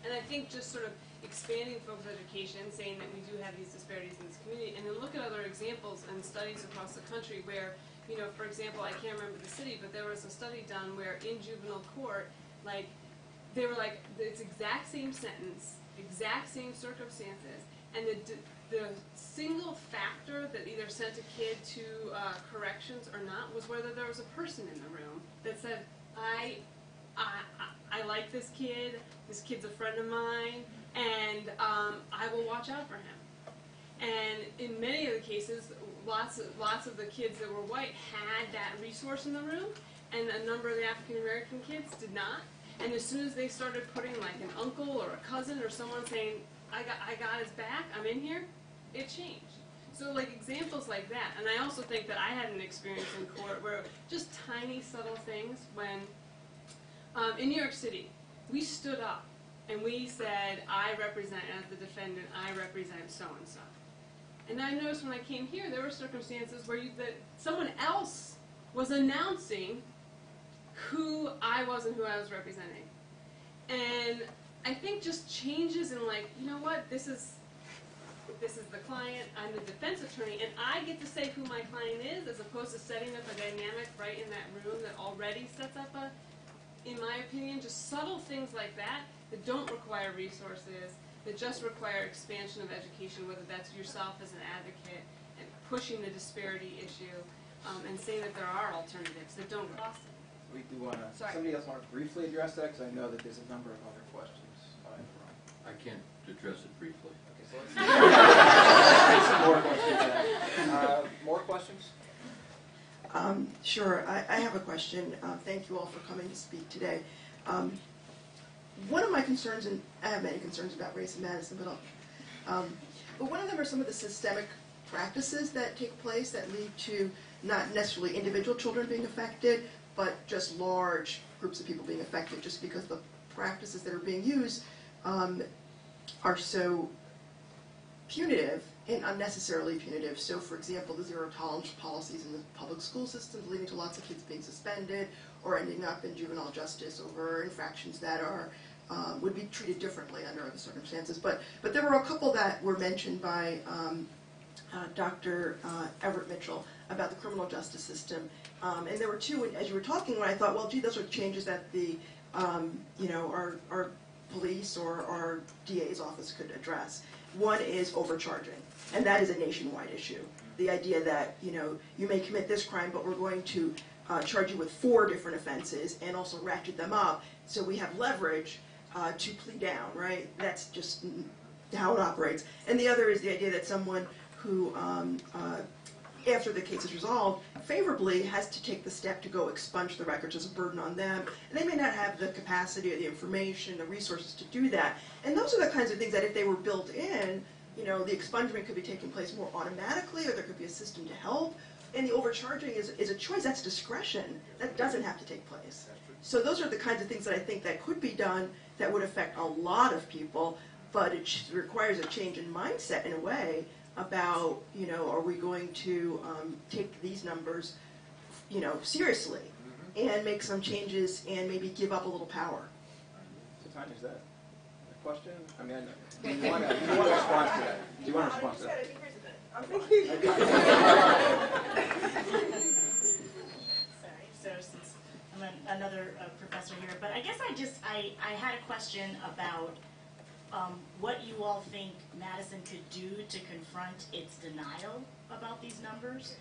And I think just sort of expanding folks' education, saying that we do have these disparities in this community, and then look at other examples and studies across the country where, for example, I can't remember the city, but there was a study done where in juvenile court, they were like, it's exact same sentence, exact same circumstances, and the single factor that either sent a kid to corrections or not was whether there was a person in the room that said, I like this kid's a friend of mine, and I will watch out for him. And in many of the cases, lots of the kids that were white had that resource in the room, and a number of the African American kids did not. And as soon as they started putting like an uncle or a cousin or someone saying, I got his back, I'm in here, it changed. So like examples like that. And I also think that I had an experience in court where just tiny subtle things when, in New York City, we stood up and we said, I represent, as the defendant, I represent so-and-so. And I noticed when I came here, there were circumstances where someone else was announcing who I was and who I was representing. And I think just changes in like, you know what, this is the client, I'm the defense attorney, and I get to say who my client is as opposed to setting up a dynamic right in that room that already sets up in my opinion, just subtle things like that don't require resources, that just require expansion of education, whether that's yourself as an advocate and pushing the disparity issue, and saying that there are alternatives that don't cost it. We do want to, somebody else want to briefly address that, because I know that there's a number of other questions. I can't address it briefly. Okay, so let's some more questions. More questions? Sure. I have a question. Thank you all for coming to speak today. One of my concerns, and I have many concerns about race in Madison, but one of them are some of the systemic practices that take place that lead to not necessarily individual children being affected, but just large groups of people being affected, just because the practices that are being used are so punitive and unnecessarily punitive. So, for example, the zero tolerance policies in the public school systems leading to lots of kids being suspended or ending up in juvenile justice over infractions that are would be treated differently under other circumstances. But there were a couple that were mentioned by Dr. Everett Mitchell about the criminal justice system, and there were two as you were talking when I thought, well, gee, those are changes that the our police or our DA's office could address. One is overcharging, and that is a nationwide issue. The idea that, you may commit this crime, but we're going to charge you with 4 different offenses and also ratchet them up, so we have leverage to plea down, right? That's just how it operates. And the other is the idea that someone who, after the case is resolved, favorably has to take the step to go expunge the records as a burden on them. And they may not have the capacity or the information, the resources to do that. And those are the kinds of things that if they were built in, the expungement could be taking place more automatically, or there could be a system to help. And the overcharging is a choice. That's discretion. That doesn't have to take place. So those are the kinds of things that I think that could be done that would affect a lot of people, but it requires a change in mindset in a way about, are we going to take these numbers, seriously and make some changes and maybe give up a little power. So Tanya, is that a question? I mean, do you want to respond to that? Do you want to respond to that? I'm thinking. Sorry, so since I'm another professor here, but I guess I had a question about what you all think Madison could do to confront its denial about these numbers.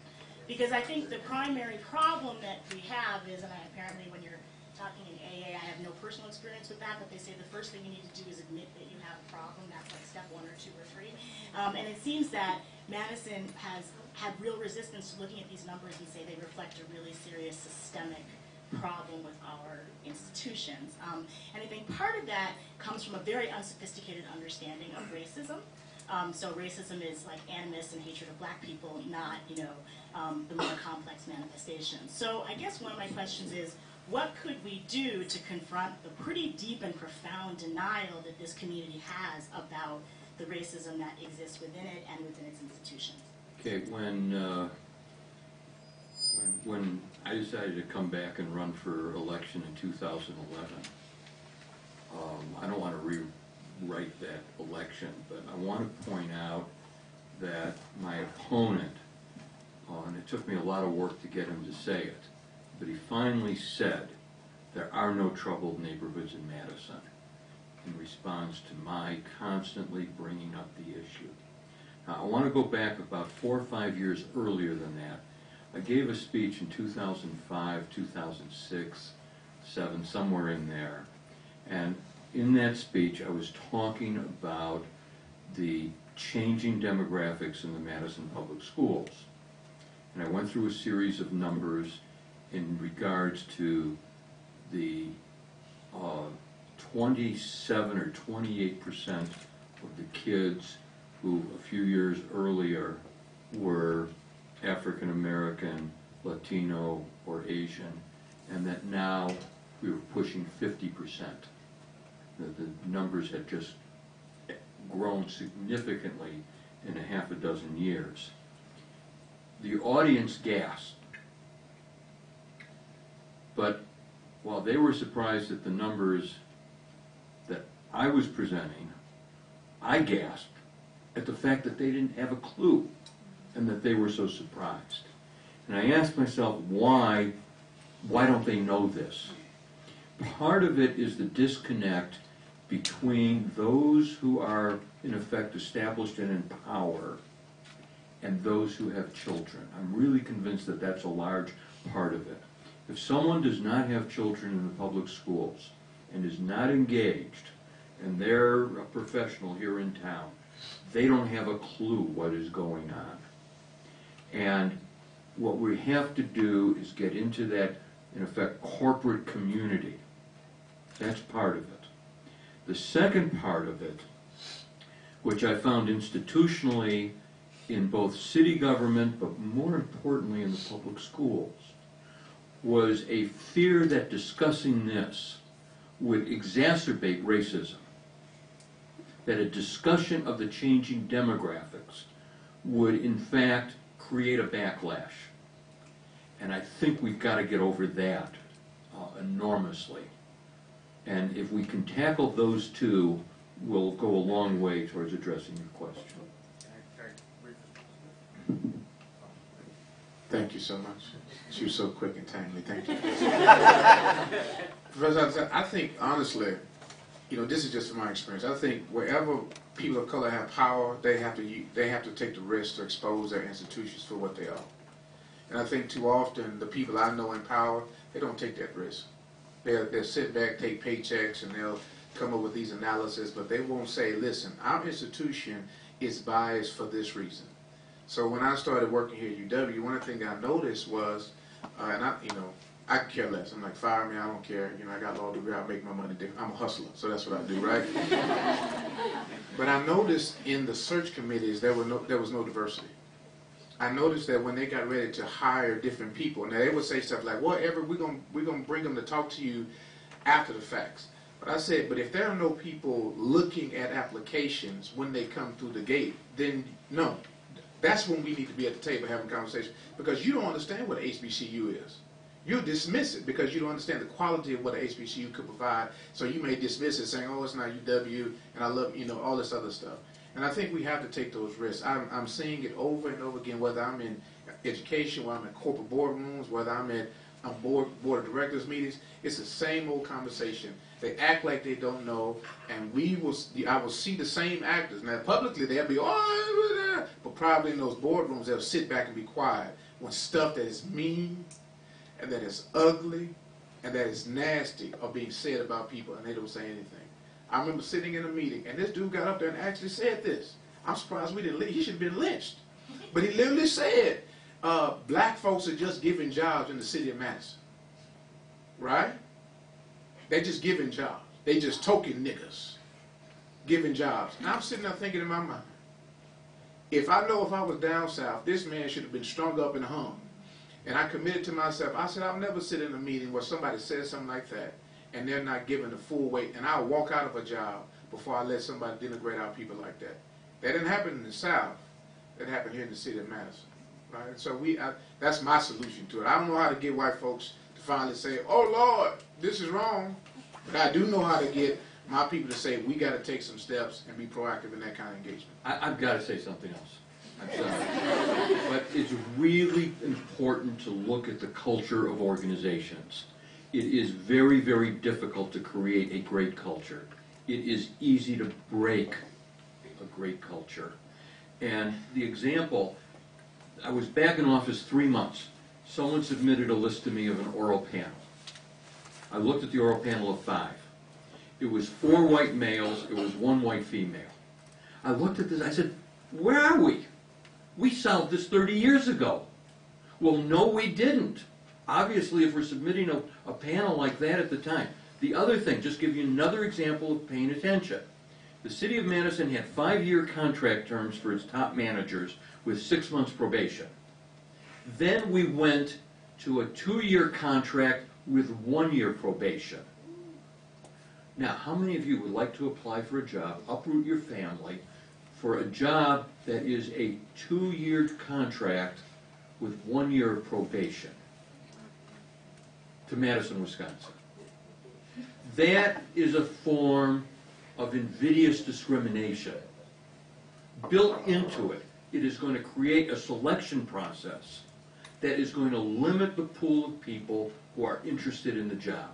Because I think the primary problem that we have is, and apparently when you're talking in AA, I have no personal experience with that, but they say the first thing you need to do is admit that you have a problem. That's like step 1 or 2 or 3. And it seems that Madison has had real resistance to looking at these numbers and say they reflect a really serious systemic problem with our institutions. And I think part of that comes from a very unsophisticated understanding of racism. So racism is like animus and hatred of black people, not, you know, the more complex manifestations. So I guess one of my questions is, what could we do to confront the pretty deep and profound denial that this community has about the racism that exists within it and within its institutions? Okay, when I decided to come back and run for election in 2011, I don't want to rewrite that election, but I want to point out that my opponent, and it took me a lot of work to get him to say it, but he finally said, there are no troubled neighborhoods in Madison, in response to my constantly bringing up the issue. Now, I want to go back about 4 or 5 years earlier than that. I gave a speech in 2005, 2006, 7, somewhere in there. And in that speech, I was talking about the changing demographics in the Madison public schools. And I went through a series of numbers in regards to the 27 or 28% of the kids who a few years earlier were African American, Latino, or Asian, and that now we were pushing 50%. The numbers had just grown significantly in a half a dozen years. The audience gasped. But while they were surprised at the numbers that I was presenting, I gasped at the fact that they didn't have a clue and that they were so surprised. And I asked myself, why don't they know this? Part of it is the disconnect between those who are, in effect, established and in power and those who have children. I'm really convinced that that's a large part of it. If someone does not have children in the public schools and is not engaged, and they're a professional here in town, they don't have a clue what is going on. And what we have to do is get into that, in effect, corporate community. That's part of it. The second part of it, which I found institutionally in both city government, but more importantly in the public schools, was a fear that discussing this would exacerbate racism, that a discussion of the changing demographics would in fact create a backlash. And I think we've got to get over that enormously. And if we can tackle those two, we'll go a long way towards addressing your question. Thank you so much. She was so quick and timely. Thank you. Professor, I think, honestly, you know, this is just from my experience. I think wherever people of color have power, they have to take the risk to expose their institutions for what they are. And I think too often the people I know in power, they don't take that risk. They'll sit back, take paychecks, and they'll come up with these analyses, but they won't say, listen, our institution is biased for this reason. So when I started working here at UW, one of the things I noticed was, and I could care less. I'm like, fire me, I don't care. You know, I got a law degree, I make my money different. I'm a hustler, so that's what I do, right? But I noticed in the search committees there was no diversity. I noticed that when they got ready to hire different people, now they would say stuff like, whatever, we're gonna bring them to talk to you after the facts. But I said, but if there are no people looking at applications when they come through the gate, then no. That's when we need to be at the table having conversation, because you don't understand what an HBCU is. You dismiss it because you don't understand the quality of what an HBCU could provide. So you may dismiss it saying, oh, it's not UW, and I love, all this other stuff. And I think we have to take those risks. I'm seeing it over and over again, whether I'm in education, whether I'm in corporate boardrooms, whether I'm at board of directors meetings, it's the same old conversation. They act like they don't know, and I will see the same actors. Now publicly they'll be, oh, but probably in those boardrooms they'll sit back and be quiet when stuff that is mean and that is ugly and that is nasty are being said about people, and they don't say anything. I remember sitting in a meeting, and this dude got up there and actually said this. I'm surprised we didn't. He should have been lynched, but he literally said, "Black folks are just giving jobs in the city of Madison, right? They just giving jobs. They just token niggas giving jobs." And I'm sitting there thinking in my mind, if I was down south, this man should have been strung up and hung. And I committed to myself, I said, I'll never sit in a meeting where somebody says something like that and they're not given the full weight, and I'll walk out of a job before I let somebody denigrate our people like that. That didn't happen in the South. That happened here in the city of Madison. Right? So that's my solution to it. I don't know how to get white folks to finally say, oh Lord, this is wrong. But I do know how to get my people to say, we got to take some steps and be proactive in that kind of engagement. I've got to say something else. I'm sorry. But it's really important to look at the culture of organizations. It is very, very difficult to create a great culture. It is easy to break a great culture. And the example, I was back in office 3 months. Someone submitted a list to me of an oral panel. I looked at the oral panel of 5. It was 4 white males, it was 1 white female. I looked at this, I said, where are we? We solved this 30 years ago. Well, no, we didn't. Obviously, if we're submitting a panel like that at the time. The other thing, just give you another example of paying attention. The city of Madison had 5-year contract terms for its top managers with 6 months probation. Then we went to a 2-year contract with 1-year probation. Now, how many of you would like to apply for a job, uproot your family, for a job that is a 2-year contract with 1 year of probation? To Madison, Wisconsin. That is a form of invidious discrimination. Built into it, it is going to create a selection process that is going to limit the pool of people who are interested in the job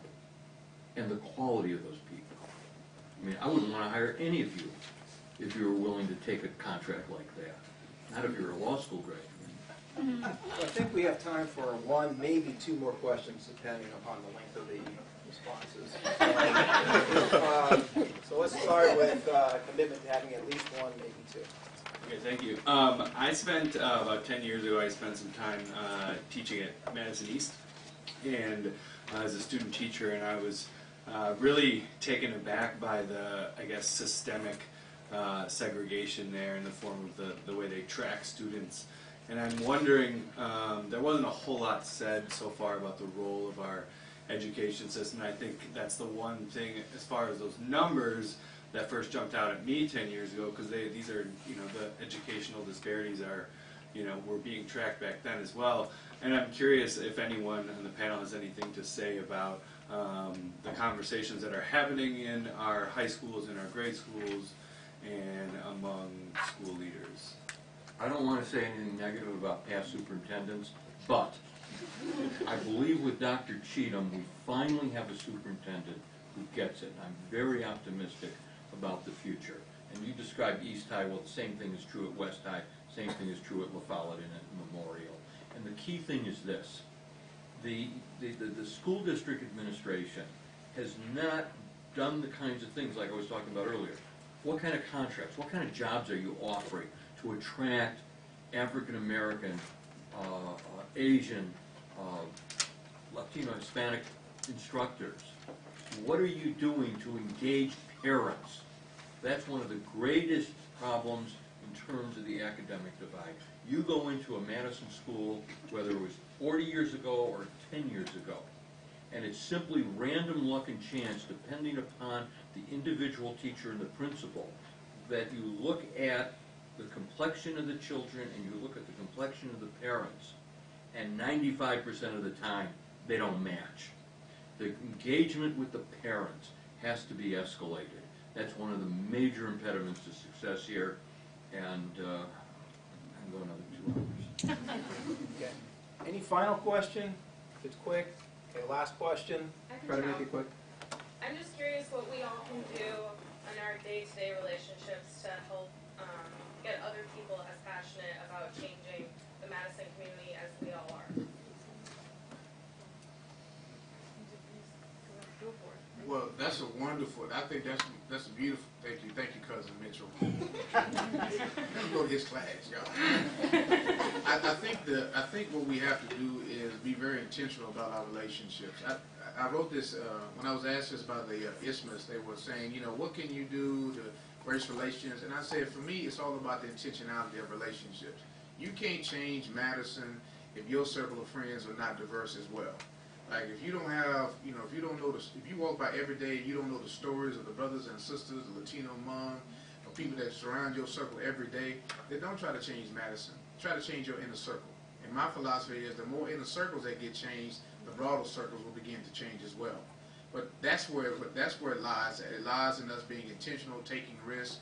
and the quality of those people. I mean, I wouldn't want to hire any of you if you were willing to take a contract like that. Not if you're a law school graduate. I think we have time for 1, maybe 2 more questions, depending upon the length of the responses. So let's start with a commitment to having at least 1, maybe 2. Okay, thank you. I spent, about 10 years ago, I spent some time teaching at Madison East, and as a student teacher, and I was really taken aback by the, I guess, systemic segregation there in the form of the way they track students. And I'm wondering, there wasn't a whole lot said so far about the role of our education system. I think that's the one thing, as far as those numbers, that first jumped out at me 10 years ago, because these are, the educational disparities are, were being tracked back then as well. And I'm curious if anyone on the panel has anything to say about the conversations that are happening in our high schools and our grade schools and among school leaders. I don't want to say anything negative about past superintendents, but I believe with Dr. Cheatham, we finally have a superintendent who gets it. I'm very optimistic about the future. And you described East High, well, the same thing is true at West High, same thing is true at La Follette and at Memorial. And the key thing is this. The school district administration has not done the kinds of things like I was talking about earlier. What kind of contracts, what kind of jobs are you offering to attract African American, Asian, Latino, Hispanic instructors? What are you doing to engage parents? That's one of the greatest problems in terms of the academic divide. You go into a Madison school, whether it was 40 years ago or 10 years ago, and it's simply random luck and chance, depending upon the individual teacher and the principal, that you look at the complexion of the children and you look at the complexion of the parents, and 95% of the time, they don't match. The engagement with the parents has to be escalated. That's one of the major impediments to success here, and I'm going another 2 hours. Okay. Any final question? If it's quick. Okay, last question. Try to make it quick. I'm just curious what we all can do in our day-to-day relationships to help get other people as passionate about changing the Madison community as we all are. Well, that's a wonderful. I think that's a beautiful. Thank you, cousin Mitchell. Let's go to his class, y'all. I think what we have to do is be very intentional about our relationships. I wrote this when I was asked this about the isthmus. They were saying, what can you do to raise relations? And I said, for me, it's all about the intentionality of relationships. You can't change Madison if your circle of friends are not diverse as well. Like if you don't have, if you don't know if you walk by every day, you don't know the stories of the brothers and sisters, the Latino mom, or people that surround your circle every day, then don't try to change Madison. Try to change your inner circle. And my philosophy is the more inner circles that get changed, the broader circles will begin to change as well. But that's where it lies. It lies in us being intentional, taking risks.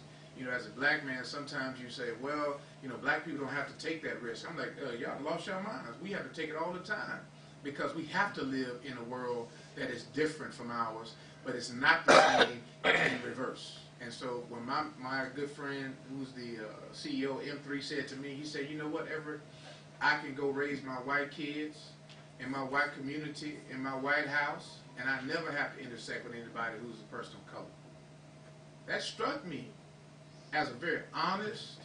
As a black man, sometimes you say, well, black people don't have to take that risk. I'm like, y'all lost your minds. We have to take it all the time. Because we have to live in a world that is different from ours, but it's not the same in reverse. And so when my good friend, who's the CEO of M3, said to me, he said, you know what, Everett, I can go raise my white kids in my white community, in my white house, and I never have to intersect with anybody who's a person of color. That struck me as a very honest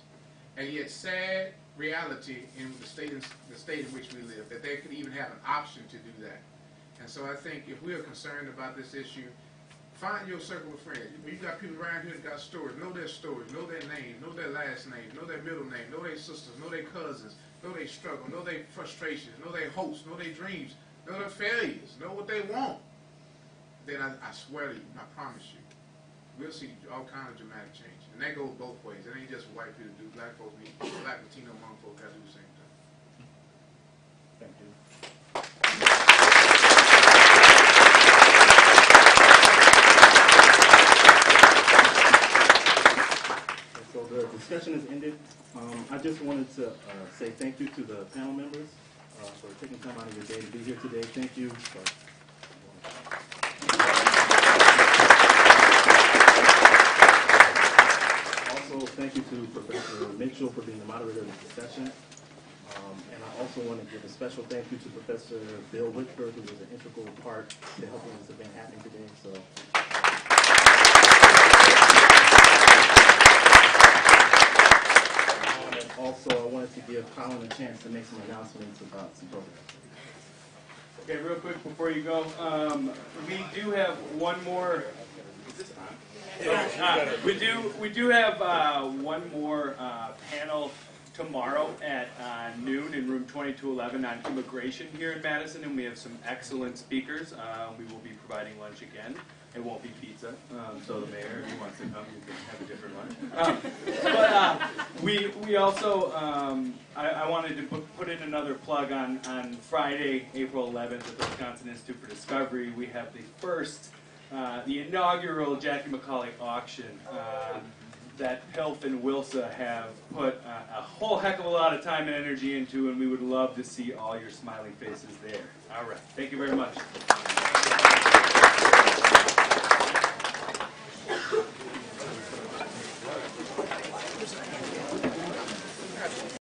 and yet sad reality in the state in which we live, that they could even have an option to do that. And so I think if we are concerned about this issue, find your circle of friends. You got people around here that got stories. Know their stories. Know their names. Know their last names. Know their middle name. Know their sisters. Know their cousins. Know their struggle. Know their frustrations. Know their hopes. Know their dreams. Know their failures. Know what they want. Then I swear to you, I promise you, we'll see all kinds of dramatic change. And that goes both ways. It ain't just white people do. Black folks need, black Latino Hmong folk got to do the same thing. Thank you. So the discussion is ended. I just wanted to say thank you to the panel members for taking time out of your day to be here today. Thank you. Also, thank you to Professor Mitchell for being the moderator of this discussion. And I also want to give a special thank you to Professor Bill Whitford, who was an integral part to helping this event happen today. So. Also, I wanted to give Colin a chance to make some announcements about some programs. Okay, real quick before you go, we do have one more. Is this on? We do have one more panel tomorrow at noon in room 2211 on immigration here in Madison, and we have some excellent speakers. We will be providing lunch again. It won't be pizza, so the mayor, if he wants to come, you can have a different lunch. But we also, I wanted to put in another plug on Friday, April 11th at the Wisconsin Institute for Discovery. We have the first, the inaugural Jackie McCauley auction that PILF and WLSA have put a whole heck of a lot of time and energy into, and we would love to see all your smiling faces there. All right, thank you very much.